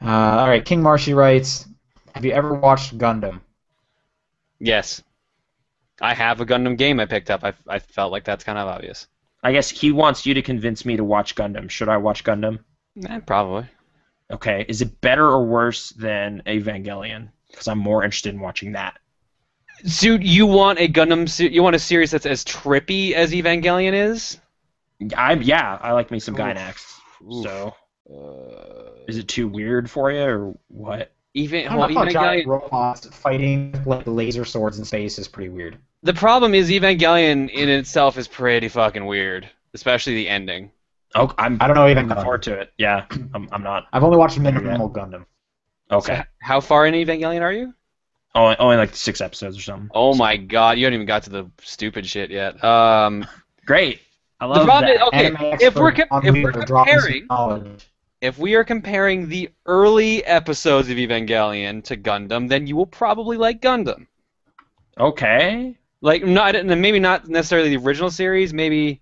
All right. King Marshy writes, "Have you ever watched Gundam?" Yes. I have a Gundam game I picked up. I felt like that's kind of obvious. I guess he wants you to convince me to watch Gundam. Should I watch Gundam? Probably. Okay. Is it better or worse than Evangelion? Because I'm more interested in watching that. So you want a you want a series that's as trippy as Evangelion is? Yeah, I like me some Gynax. Oof. So, is it too weird for you or what? I don't know, giant robots fighting like laser swords in space is pretty weird. The problem is Evangelion in itself is pretty fucking weird, especially the ending. Oh, I don't know even looking forward to it. Yeah, I'm not. I've only watched Minimal Gundam. Okay. So how far in Evangelion are you? Only like 6 episodes or something. Oh my god, you haven't even got to the stupid shit yet. Great. I The love problem that. is, okay, Anime if we're expert on here dropping some comparing, knowledge. if we are comparing the early episodes of Evangelion to Gundam, then you will probably like Gundam. Okay. Like maybe not necessarily the original series. Maybe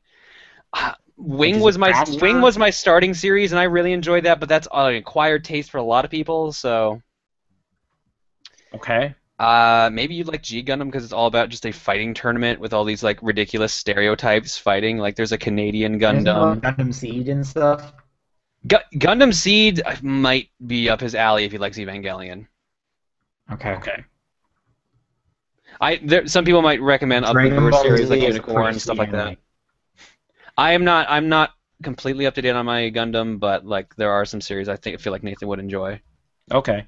Wing was my starting series, and I really enjoyed that. But that's an acquired taste for a lot of people. So Okay. maybe you'd like G Gundam because it's all about just a fighting tournament with all these like ridiculous stereotypes fighting. Like there's a Canadian Gundam. Gundam Seed and stuff. Gundam Seed might be up his alley if he likes Evangelion. Okay. Okay. Some people might recommend up Dragon the Ball series Z like is a Unicorn and pretty stuff like that. anime. I'm not completely up to date on my Gundam, but like there are some series I feel like Nathan would enjoy. Okay.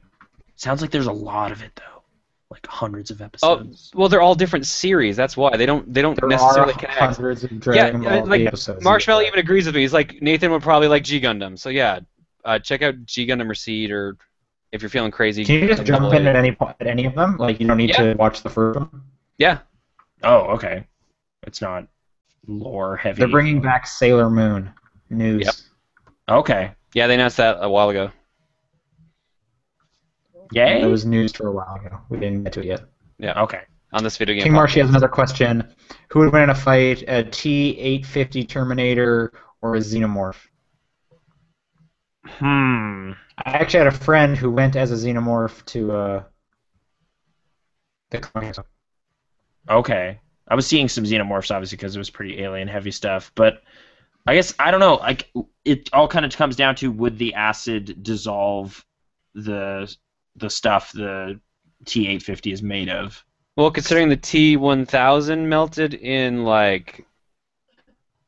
Sounds like there's a lot of it though, like hundreds of Oh, episodes. well, they're all different series. That's why they don't There necessarily are connect. hundreds of Dragon Ball Z like episodes. Marshmallow even agrees with me. He's like Nathan would probably like G Gundam. So yeah, check out G Gundam or Seed, or if you're feeling crazy. Can you just jump Double in A. at any point at any of them? Like you don't need to watch the first one. Yeah. Oh, okay. It's not lore heavy. They're bringing back Sailor Moon news. Yep. Okay. Yeah, they announced that a while ago. Yay. It was news for a while ago. We didn't get to it yet. Yeah. Okay. on this video game. King Marshy has another question. Who would win in a fight, a T-850 Terminator or a Xenomorph? I actually had a friend who went as a Xenomorph to the comic. Okay. I was seeing some Xenomorphs, obviously, because it was pretty alien-heavy stuff, but I guess, I don't know, like, it all kind of comes down to, would the acid dissolve the stuff the T-850 is made of? Well, considering the T-1000 melted in, like,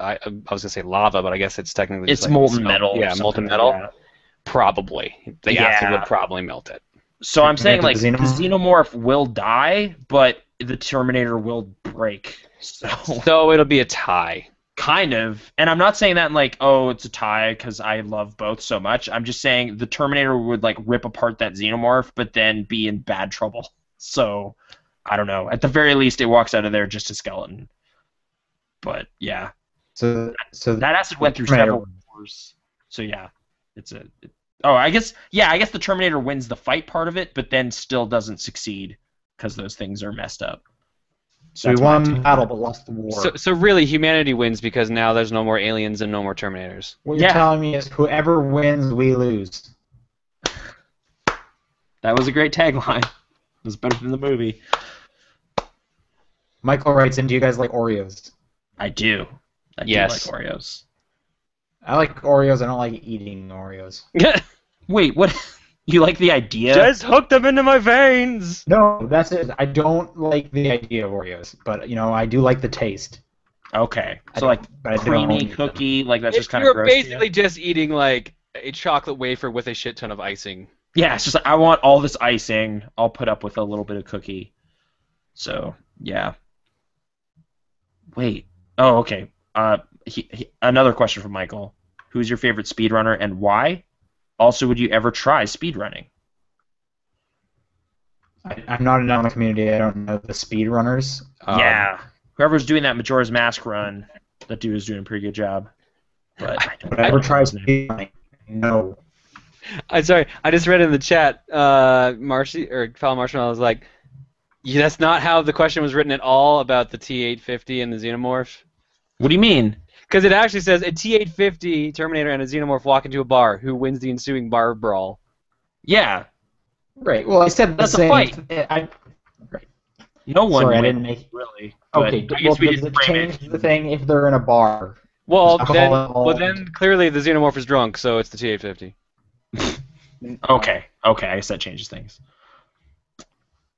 I was going to say lava, but I guess it's technically It's just like molten metal. Yeah, molten metal. Like probably. The acid would probably melt it. So I'm saying, like, the Xenomorph? Xenomorph will die, but the Terminator will break. So it'll be a tie. Kind of. And I'm not saying that in, like, oh, it's a tie because I love both so much. I'm just saying the Terminator would, like, rip apart that Xenomorph, but then be in bad trouble. So, I don't know. At the very least, it walks out of there just a skeleton. But, yeah. So that acid went through several wars. So, yeah. I guess the Terminator wins the fight part of it, but then still doesn't succeed because those things are messed up. So we won the battle but lost the war. So really, humanity wins because now there's no more aliens and no more Terminators. What you're telling me is whoever wins, we lose. That was a great tagline. It was better than the movie. Michael writes in, do you guys like Oreos? I do. I do like Oreos. I like Oreos. I don't like eating Oreos. Wait, what? You like the idea? Just hook them into my veins! No, that's it. I don't like the idea of Oreos, but, you know, I do like the taste. Okay. So, like, creamy cookie, like, that's just kind of gross. You're basically just eating, like, a chocolate wafer with a shit ton of icing. Yeah, it's just like, I want all this icing. I'll put up with a little bit of cookie. So, yeah. Wait. Oh, okay. Another question from Michael. Who's your favorite speedrunner and why? Also, would you ever try speedrunning? I'm not in the community. I don't know the speedrunners. Yeah. Whoever's doing that Majora's Mask run, that dude is doing a pretty good job. But I don't ever try speedrunning. No. I'm sorry. I just read in the chat, Marcy or Foul Marshmallow was like, yeah, that's not how the question was written at all about the T-850 and the Xenomorph. What do you mean? Because it actually says a T-850 Terminator and a Xenomorph walk into a bar. Who wins the ensuing bar brawl? Yeah. Right. Well, I said that's the a fight. Right. No one. Sorry, wins, I didn't make. Really. Okay. Well, does it change the thing if they're in a bar? Well, then clearly the Xenomorph is drunk, so it's the T-850. Okay. I guess that changes things.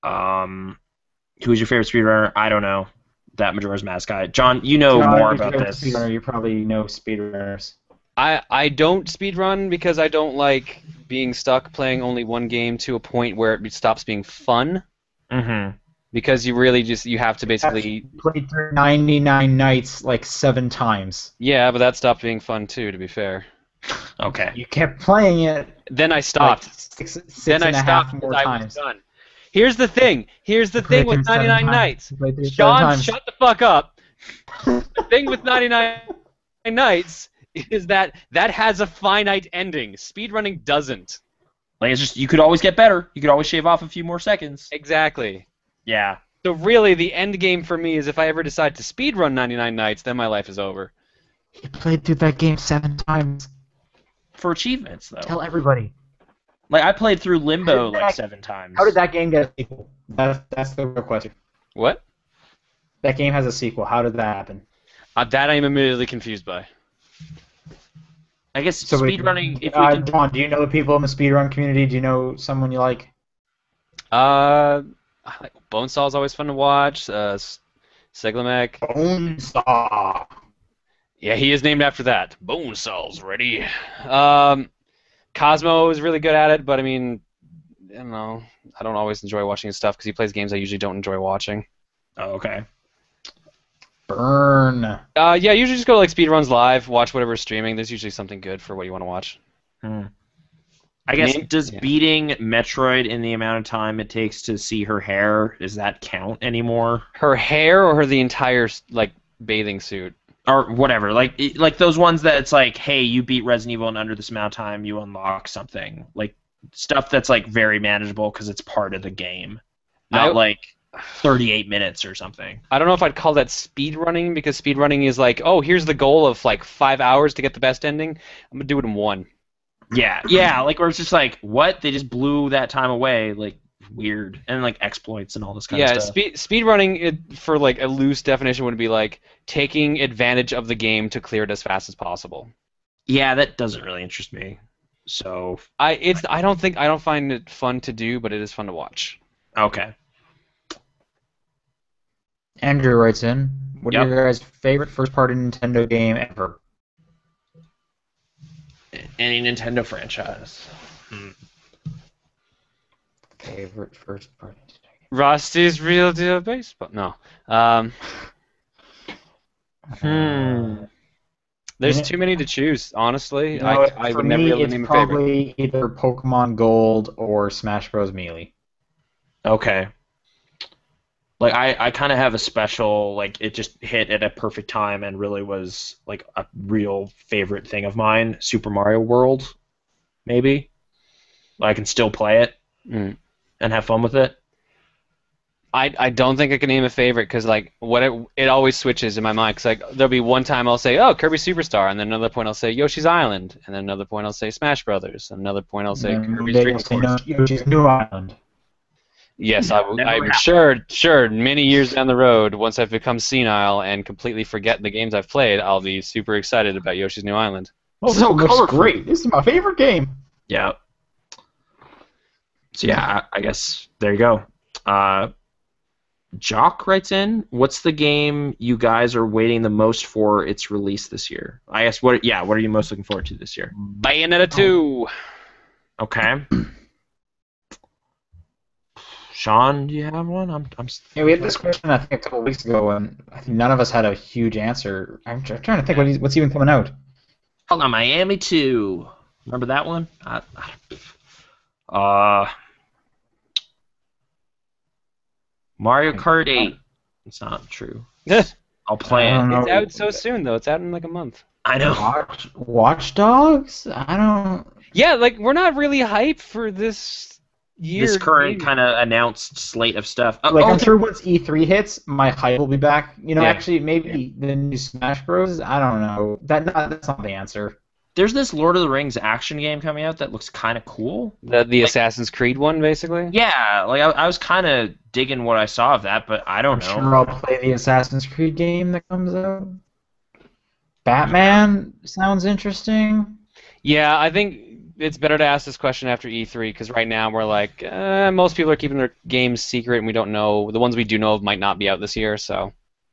Who's your favorite speedrunner? I don't know. That Majora's Mask guy. John, you know more about this. Speedrunner, you probably know speedrunners. I don't speedrun because I don't like being stuck playing only one game to a point where it stops being fun. Mm-hmm. Because you really you have to basically... played through 99 nights like 7 times. Yeah, but that stopped being fun too, to be fair. Okay. You kept playing it. Then I stopped. Like six and a half more times. Here's the thing. With 99 nights. Sean, shut the fuck up. The thing with 99 nights is that has a finite ending. Speedrunning doesn't. Like, it's just, you could always get better. You could always shave off a few more seconds. Exactly. Yeah. So really, the end game for me is if I ever decide to speedrun 99 nights, then my life is over. He played through that game 7 times. For achievements, though. Tell everybody. Like, I played through Limbo like 7 times. How did that game get a sequel? That's the real question. What? That game has a sequel. How did that happen? That I'm immediately confused by. I guess speedrunning... John, do you know the people in the speedrun community? Do you know someone you like? Bonesaw's always fun to watch. Seglamek. Bonesaw. Yeah, he is named after that. Bonesaw's ready. Cosmo is really good at it, but I mean, I don't know. I don't always enjoy watching his stuff because he plays games I usually don't enjoy watching. Oh, okay. Burn. Yeah, usually just go to like Speedruns Live, watch whatever's streaming. There's usually something good for what you want to watch. I guess, does beating Metroid in the amount of time it takes to see her hair, does that count anymore? Her hair or the entire, like, bathing suit? Or whatever. Like those ones that it's like, hey, you beat Resident Evil in under this amount of time, you unlock something. Like, stuff that's, like, very manageable because it's part of the game. Not like... 38 minutes or something. I don't know if I'd call that speed running, because speed running is like, oh, here's the goal of like 5 hours to get the best ending. I'm gonna do it in 1. Yeah, like where it's just like, what? They just blew that time away, like weird, and like exploits and all this kind of stuff. Speed running, for like a loose definition, would be like taking advantage of the game to clear it as fast as possible. Yeah, that doesn't really interest me. So I don't find it fun to do, but it is fun to watch. okay. Andrew writes in, what Yep. are your guys' favorite first-party Nintendo game ever? Any Nintendo franchise. Favorite first-party Nintendo game? Rusty's Real Deal Baseball. No. There's too many to choose, honestly. I for would never me, be able to it's name a favorite. probably either Pokemon Gold or Smash Bros. Melee. Okay. Like I kind of have a special, like it just hit at a perfect time and really was like a real favorite thing of mine. Super Mario World, maybe. I can still play it and have fun with it. I don't think I can name a favorite, because like it always switches in my mind. Cause like there'll be one time I'll say, oh, Kirby Superstar, and then another point I'll say Yoshi's Island, and then another point I'll say Smash Brothers, and another point I'll say Kirby's Dream Course. Yoshi's New Island. Yes, Never I'm happened. sure. Many years down the road, once I've become senile and completely forget the games I've played, I'll be super excited about Yoshi's New Island. Oh, So this looks colorful. great. This is my favorite game. Yeah. So yeah, I guess there you go. Jock writes in, what's the game you guys are waiting the most for its release this year? I guess what are you most looking forward to this year? Bayonetta 2. Okay. Sean, do you have one? I'm Yeah, we had this question I think a couple weeks ago, and I think none of us had a huge answer. I'm trying to think what's even coming out. Hold on, Miami 2. Remember that one? Mario Kart 8. It's not true. I'll play I don't it. know. It's out so soon, though. It's out in like a month. I know. Watch Dogs? I don't. Yeah, like we're not really hyped for this year. This current kind of announced slate of stuff. I'm sure once E3 hits, my hype will be back. Yeah. Actually, maybe the new Smash Bros. I don't know. That's not the answer. There's this Lord of the Rings action game coming out that looks kind of cool. The Assassin's Creed one, basically. Yeah, like I was kind of digging what I saw of that, but I don't know. I'm sure I'll play the Assassin's Creed game that comes out. Batman sounds interesting. Yeah, I think it's better to ask this question after E3, because right now we're like, most people are keeping their games secret, and we don't know. The ones we do know of might not be out this year, so.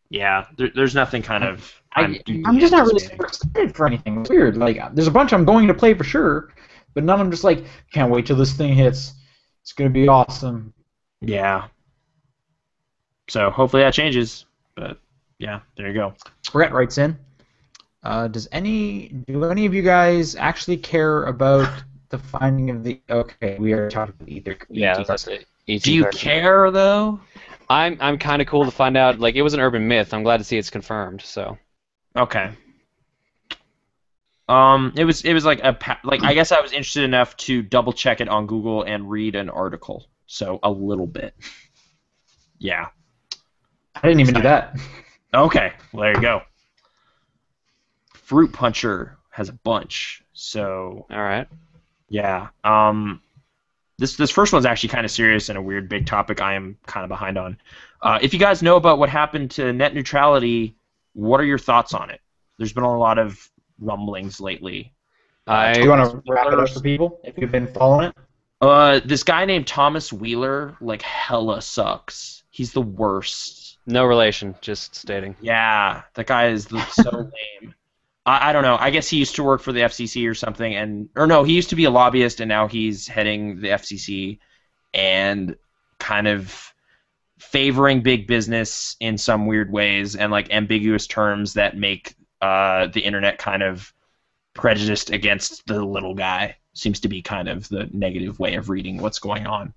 Yeah, there's nothing kind of. I'm just not really super excited for anything. It's weird. Like, there's a bunch I'm going to play for sure, but none of them just like, can't wait till this thing hits. It's going to be awesome. Yeah. So hopefully that changes. But yeah, there you go. Brett writes in. Do any of you guys actually care about the finding of the? Okay, we are talking about either. Yeah, that's it. Do you care though? I'm kind of cool to find out. Like, it was an urban myth. I'm glad to see it's confirmed. So. Okay. It was like I guess I was interested enough to double check it on Google and read an article. So a little bit. Yeah. I didn't even do that. Okay. Well, there you go. Fruit Puncher has a bunch. So. All right. Yeah. This first one's actually kind of serious and a weird big topic I am kind of behind on. If you guys know about what happened to net neutrality, what are your thoughts on it? There's been a lot of rumblings lately. Do you want to wrap it up for people if you've been following it? This guy named Thomas Wheeler, like, hella sucks. He's the worst. No relation, just stating. Yeah, that guy is so lame. I don't know. I guess he used to work for the FCC or something, or no, he used to be a lobbyist, and now he's heading the FCC and kind of favoring big business in some weird ways and like ambiguous terms that make the internet kind of prejudiced against the little guy. Seems to be kind of the negative way of reading what's going on.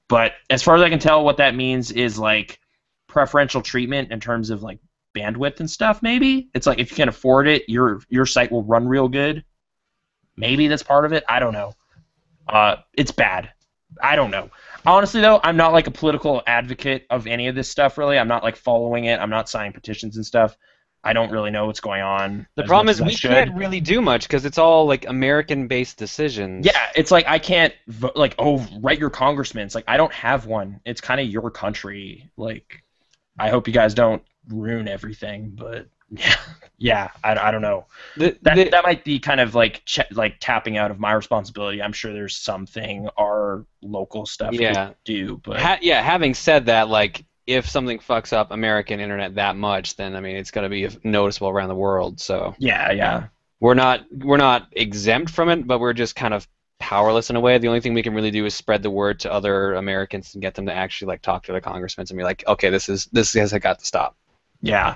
But as far as I can tell, what that means is like preferential treatment in terms of like bandwidth and stuff. Maybe it's like if you can afford it, your site will run real good. Maybe that's part of it. I don't know. It's bad. I don't know. Honestly, though, I'm not like a political advocate of any of this stuff. Really, I'm not like following it. I'm not signing petitions and stuff. I don't really know what's going on. The as problem much is as I we should. can't really do much because it's all like American-based decisions. Yeah, it's like I can't like write your congressman. It's like I don't have one. It's kind of your country. Like I hope you guys don't ruin everything, but yeah, I don't know. That might be kind of like like tapping out of my responsibility. I'm sure there's something our local stuff could do, but having said that, like if something fucks up American internet that much, then I mean it's going to be noticeable around the world. So yeah. We're not exempt from it, but we're just kind of powerless in a way. The only thing we can really do is spread the word to other Americans and get them to actually like talk to their congressmen and be like, okay, this has got to stop. Yeah.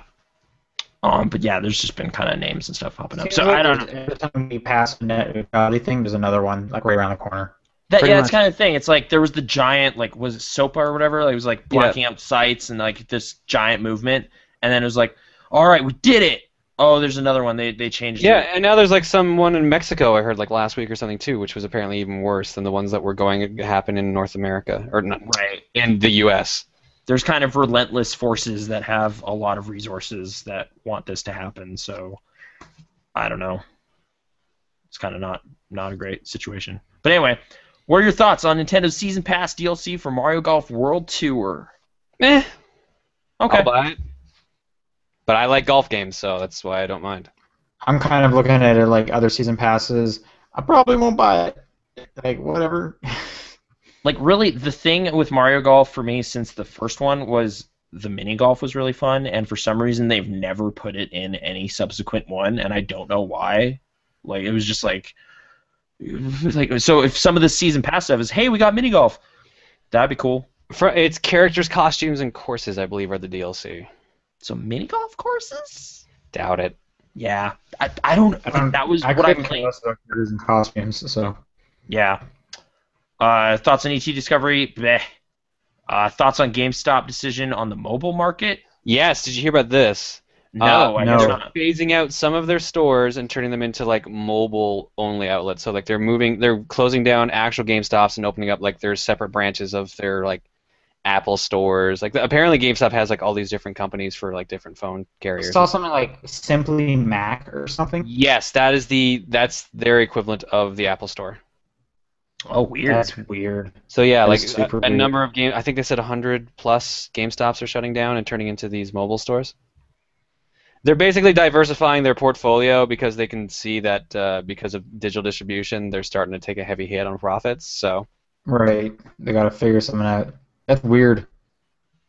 But yeah, there's just been kind of names and stuff popping up. So like I don't know. Every time we pass the net neutrality thing, there's another one like right around the corner. That's kind of thing. It's like there was the giant, like, was it SOPA or whatever? Like, it was like blocking up sites and like this giant movement, and then it was like, all right, we did it. Oh, there's another one. They changed it. Yeah, and now there's like someone in Mexico I heard like last week or something too, which was apparently even worse than the ones that were going to happen in North America or not in the U.S. There's kind of relentless forces that have a lot of resources that want this to happen. So I don't know. It's kind of not a great situation. But anyway, what are your thoughts on Nintendo's Season Pass DLC for Mario Golf World Tour? Okay. I'll buy it. But I like golf games, so that's why I don't mind. I'm kind of looking at it like other season passes. I probably won't buy it. Like, whatever. Like, really, the thing with Mario Golf for me since the first one was the mini golf was really fun, and for some reason they've never put it in any subsequent one, and I don't know why. Like, it was just like so if some of the season pass stuff is, hey, we got mini golf, that'd be cool. It's characters, costumes, and courses, I believe, are the DLC. So mini golf courses? Doubt it. Yeah, I don't. That was what I played. Characters and costumes, so. Yeah. Thoughts on E.T. Discovery? Bleh. Thoughts on GameStop decision on the mobile market? Yes. Did you hear about this? No, I guess they're not. phasing out some of their stores and turning them into like mobile-only outlets. So like they're closing down actual GameStops and opening up like their separate branches of their like Apple stores. Like apparently GameStop has like all these different companies for like different phone carriers. I saw something like Simply Mac or something. Yes, that's their equivalent of the Apple Store. Oh, weird. That's weird. So yeah, That like is super a weird. number of I think they said 100 plus GameStops are shutting down and turning into these mobile stores. They're basically diversifying their portfolio because they can see that because of digital distribution, they're starting to take a heavy hit on profits. So Right. They gotta figure something out. That's weird.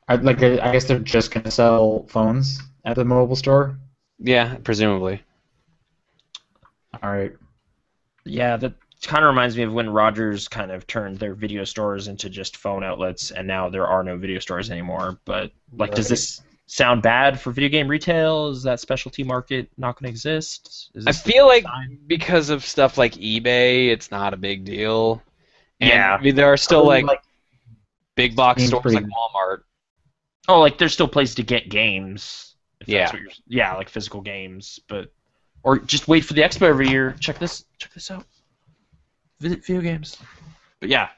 I guess they're just gonna sell phones at the mobile store. yeah, presumably. All right. Yeah, that kind of reminds me of when Rogers kind of turned their video stores into just phone outlets, and now there are no video stores anymore. But like, does this sound bad for video game retail? Is that specialty market not going to exist? I feel like because of stuff like eBay, it's not a big deal. And, Yeah. I mean, there are still like Like, big box seems stores pretty- like Walmart. Oh, like there's still places to get games. If Yeah. That's what yeah, like physical games, but or just wait for the expo every year. Check this out. Visit video games. But yeah,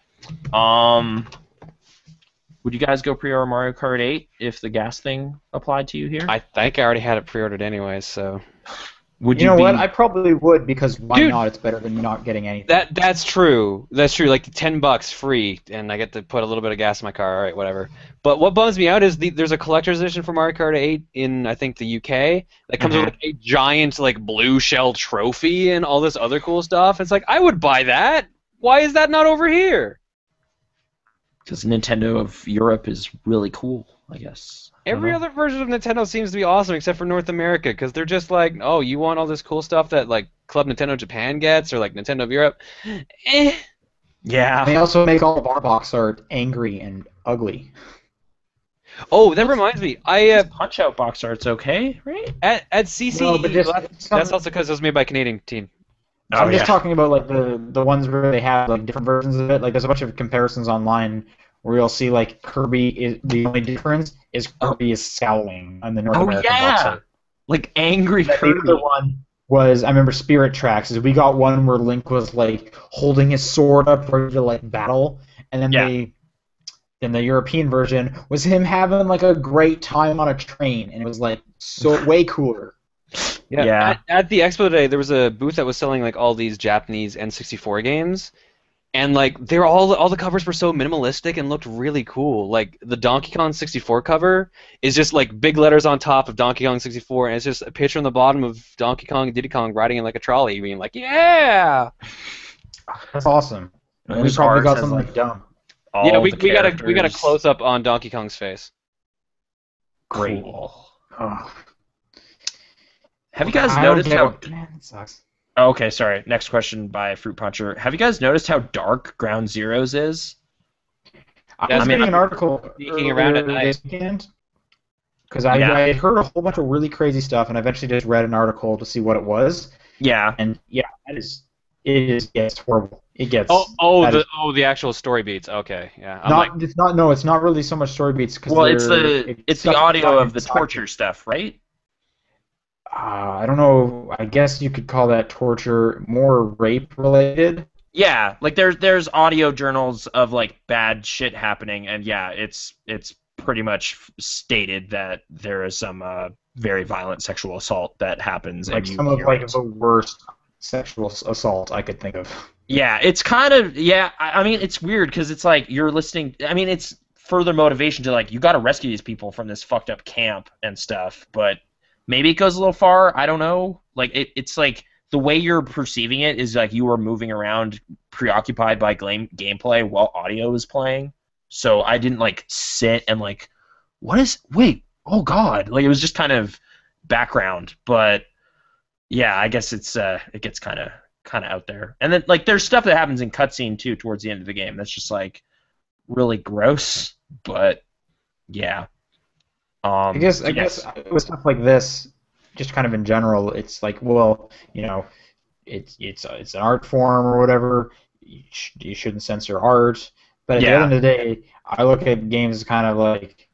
would you guys go pre-order Mario Kart 8 if the gas thing applied to you here? I think I already had it pre-ordered anyways, so. Would you know be, what? I probably would because why Dude. not? It's better than not getting anything. That's true. That's true. Like $10 free, and I get to put a little bit of gas in my car. All right, whatever. But what bums me out is there's a collector's edition for Mario Kart 8 in I think the UK that comes with like a giant like blue shell trophy and all this other cool stuff. It's like I would buy that. Why is that not over here? Because Nintendo of Europe is really cool, I guess. Every other version of Nintendo seems to be awesome except for North America because they're just like, oh, you want all this cool stuff that like Club Nintendo Japan gets or like Nintendo of Europe? Yeah. They also make all of our box art angry and ugly. Oh, that reminds me. I Punch Out box art's okay, right? at CCE. No, but just that's also because it was made by a Canadian team. I'm just talking about like the ones where they have like different versions of it. Like there's a bunch of comparisons online where you'll see like Kirby is the only difference is Kirby is scowling on the North American box art. Like angry The Kirby. other one was I remember Spirit Tracks. Is we got one where Link was like holding his sword up ready to like battle, and then Yeah. the European version was him having like a great time on a train, and it was like so way cooler. Yeah. At the expo today, there was a booth that was selling like all these Japanese N64 games, and like they're all the covers were so minimalistic and looked really cool. Like the Donkey Kong 64 cover is just like big letters on top of Donkey Kong 64, and it's just a picture on the bottom of Donkey Kong and Diddy Kong riding in like a trolley, being like, "Yeah!" That's awesome. And We there's probably ours got has, something like, dumb. all Yeah, the we got a characters. close up on Donkey Kong's face. Great. Cool. Oh. Have you guys I don't noticed get how? it. Man, it sucks. Oh, okay, sorry. Next question by Fruit Puncher. Have you guys noticed how dark Ground Zeroes is? I was I mean, reading an article sneaking around at night. this weekend because I had heard a whole bunch of really crazy stuff, and I eventually just read an article to see what it was. Yeah. And yeah, it's horrible. It gets The actual story beats. Okay, yeah. It's not really so much story beats because Well, it's the audio of the torture stuff, right? I don't know. I guess you could call that torture, more rape related. Yeah, like there's audio journals of like bad shit happening, and yeah, it's pretty much stated that there is some very violent sexual assault that happens, Like and you some of hear like it. the worst sexual assault I could think of. Yeah, it's kind of I mean, it's weird because it's like you're listening. I mean, it's further motivation to like you got to rescue these people from this fucked up camp and stuff, but maybe it goes a little far. I don't know. Like it's like the way you're perceiving it is like you were moving around preoccupied by gameplay while audio is playing. So I didn't like sit and like, wait, oh god, like it was just kind of background. But yeah, I guess it gets kind of out there. And then like there's stuff that happens in cutscene too towards the end of the game that's just like really gross. But yeah. I guess with stuff like this, just kind of in general, it's like, well, you know, it's an art form or whatever. You shouldn't censor art. But at the end of the day, I look at games as kind of like,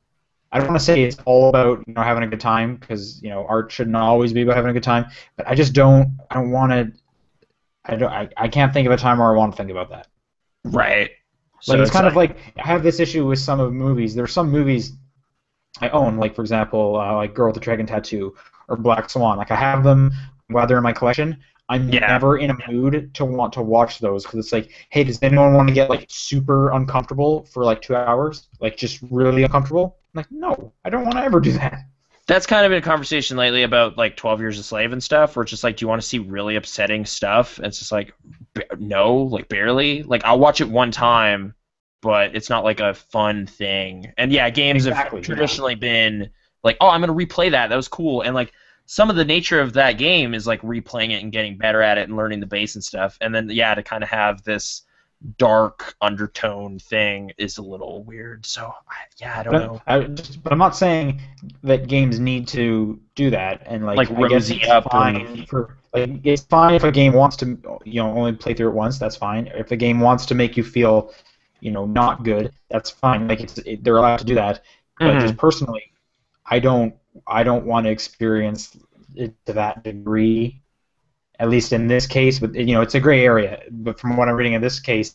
I don't want to say it's all about having a good time, because art shouldn't always be about having a good time. But I just don't want to. I can't think of a time where I want to think about that. Right. So like it's kind of like I have this issue with some of the movies. There's some movies I own, like for example, like Girl with the Dragon Tattoo or Black Swan. Like I have them while they're in my collection. I'm never in a mood to want to watch those because it's like, hey, does anyone want to get like super uncomfortable for like 2 hours, like just really uncomfortable? I'm like, no, I don't want to ever do that. That's kind of been a conversation lately about like 12 Years a Slave and stuff, where it's just like, do you want to see really upsetting stuff? And it's just like, no, like barely. Like I'll watch it one time, but it's not like a fun thing. And yeah, games have traditionally been like, oh, I'm gonna replay that. That was cool. And like some of the nature of that game is like replaying it and getting better at it and learning the bass and stuff. And then to kind of have this dark undertone thing is a little weird. So I don't know. But I'm not saying that games need to do that. And like I guess it's fine it's fine if a game wants to only play through it once. That's fine. If a game wants to make you feel not good, that's fine. Like they're allowed to do that. But just personally, I don't want to experience it to that degree, at least in this case. But it's a gray area. But from what I'm reading in this case,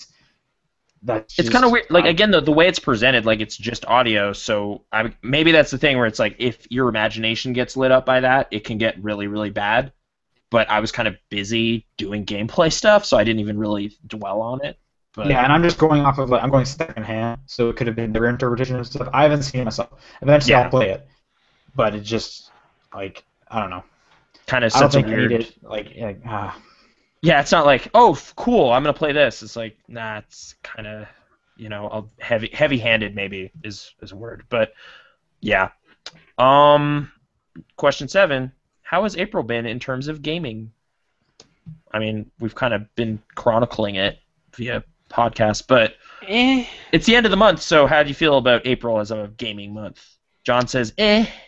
it's kind of weird. Like again, the way it's presented, like it's just audio. So maybe that's the thing where it's like if your imagination gets lit up by that, it can get really, really bad. But I was kind of busy doing gameplay stuff, so I didn't even really dwell on it. But yeah, and I'm just going off of I'm going secondhand, so it could have been their interpretation of stuff. I haven't seen it myself. Eventually, I'll play it, but it just like I don't know. Kind of I don't such a think weird. I need it. Yeah, it's not like cool. I'm gonna play this. It's like it's kind of heavy-handed maybe is a word, but yeah. Question 7: how has April been in terms of gaming? I mean, we've kind of been chronicling it via podcast, but it's the end of the month, so how do you feel about April as a gaming month? John says,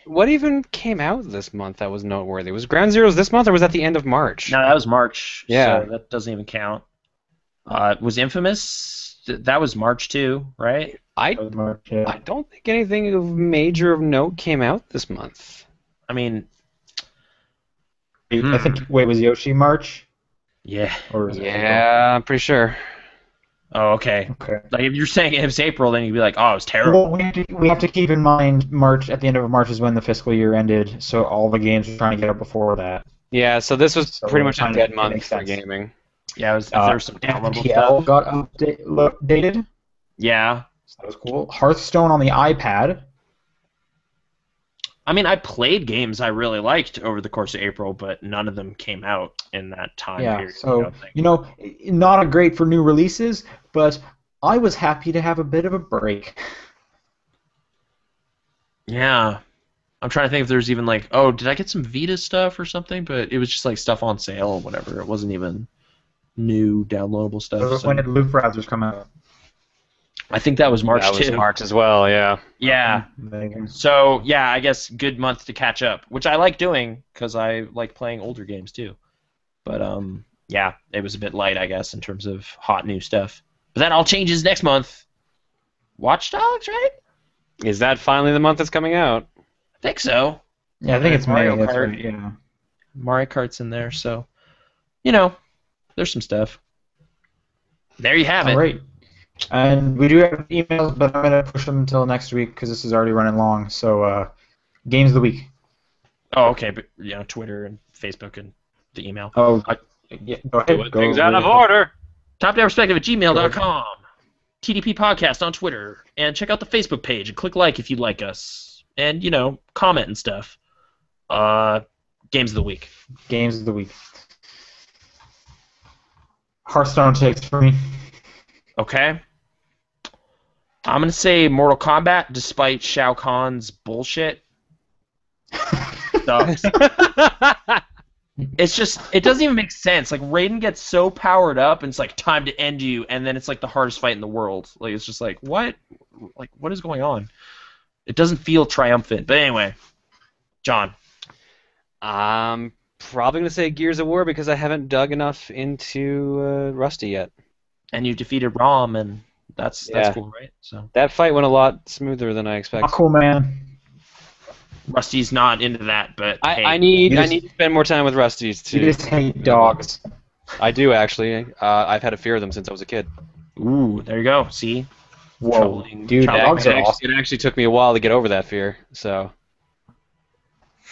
What even came out this month that was noteworthy? Was Ground Zeroes this month, or was that the end of March? No, that was March. Yeah. So that doesn't even count. Was Infamous? That was March too, right? I don't think anything of major of note came out this month. I mean... I think, was Yoshi March? Yeah. Or I'm pretty sure. Oh, okay. Okay. Like if you're saying it was April, then you'd be like, oh, it was terrible. Well, we have to keep in mind March. At the end of March is when the fiscal year ended, so all the games were trying to get out before that. Yeah, so this was So pretty we're much a trying to dead make month for sense. gaming. Yeah, there's some downloadable FTL stuff. got updated. Yeah. So that was cool. Hearthstone on the iPad. I mean, I played games I really liked over the course of April, but none of them came out in that time Yeah, period. so, not a great for new releases, but I was happy to have a bit of a break. Yeah. I'm trying to think if there's even like, oh, did I get some Vita stuff or something? But it was just like stuff on sale or whatever. It wasn't even new downloadable stuff. So When did Loop Browsers come out? I think that was March That was too. March as well, yeah. Yeah. So yeah, I guess good month to catch up, which I like doing because I like playing older games too. But yeah, it was a bit light, I guess, in terms of hot new stuff. But that all changes next month. Watch Dogs, right? Is that finally the month that's coming out? I think so. Yeah, I think it's Mario May. That's Kart. right, yeah. Mario Kart's in there, so there's some stuff. There you have it. All right. And we do have emails, but I'm going to push them until next week because this is already running long. So, Games of the Week. Oh, okay, but Twitter and Facebook and the email. Oh, yeah, go ahead. Doing things out of order. TopDownPerspective@gmail.com. TDP Podcast on Twitter. And check out the Facebook page and click like if you like us. And, comment and stuff. Games of the Week. Games of the Week. Hearthstone takes for me. Okay. I'm going to say Mortal Kombat, despite Shao Kahn's bullshit. Sucks. It's just, it doesn't even make sense. Like, Raiden gets so powered up, and it's like, time to end you, and then it's like the hardest fight in the world. Like, it's just like, what? Like, what is going on? It doesn't feel triumphant. But anyway, John. I'm probably going to say Gears of War because I haven't dug enough into Rusty yet. And you defeated Rom, and that's cool, right? So that fight went a lot smoother than I expected. Oh, cool, man. Rusty's not into that, but hey, I need to spend more time with Rusty's too. You just hate dogs. I do actually. I've had a fear of them since I was a kid. Ooh, there you go. See? Whoa, dude, dogs are awesome. It actually took me a while to get over that fear. So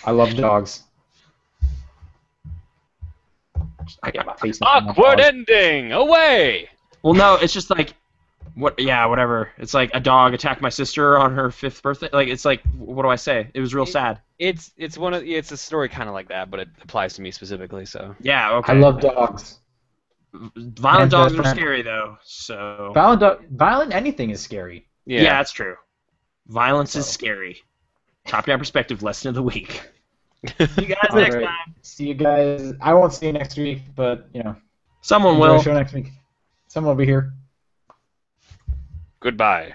I love dogs. I get my face. Awkward ending. Away. Well, no, it's just like, what? Yeah, whatever. It's like a dog attacked my sister on her 5th birthday. Like, it's like, what do I say? It was real sad. It's a story kind of like that, but it applies to me specifically. So yeah, okay. I love dogs. Violent dogs are scary though. So violent anything is scary. Yeah, that's true. Violence is scary. Top-down perspective lesson of the week. See you guys next time. See you guys. I won't see you next week, but someone enjoy will. the show next week. Someone will be here. Goodbye.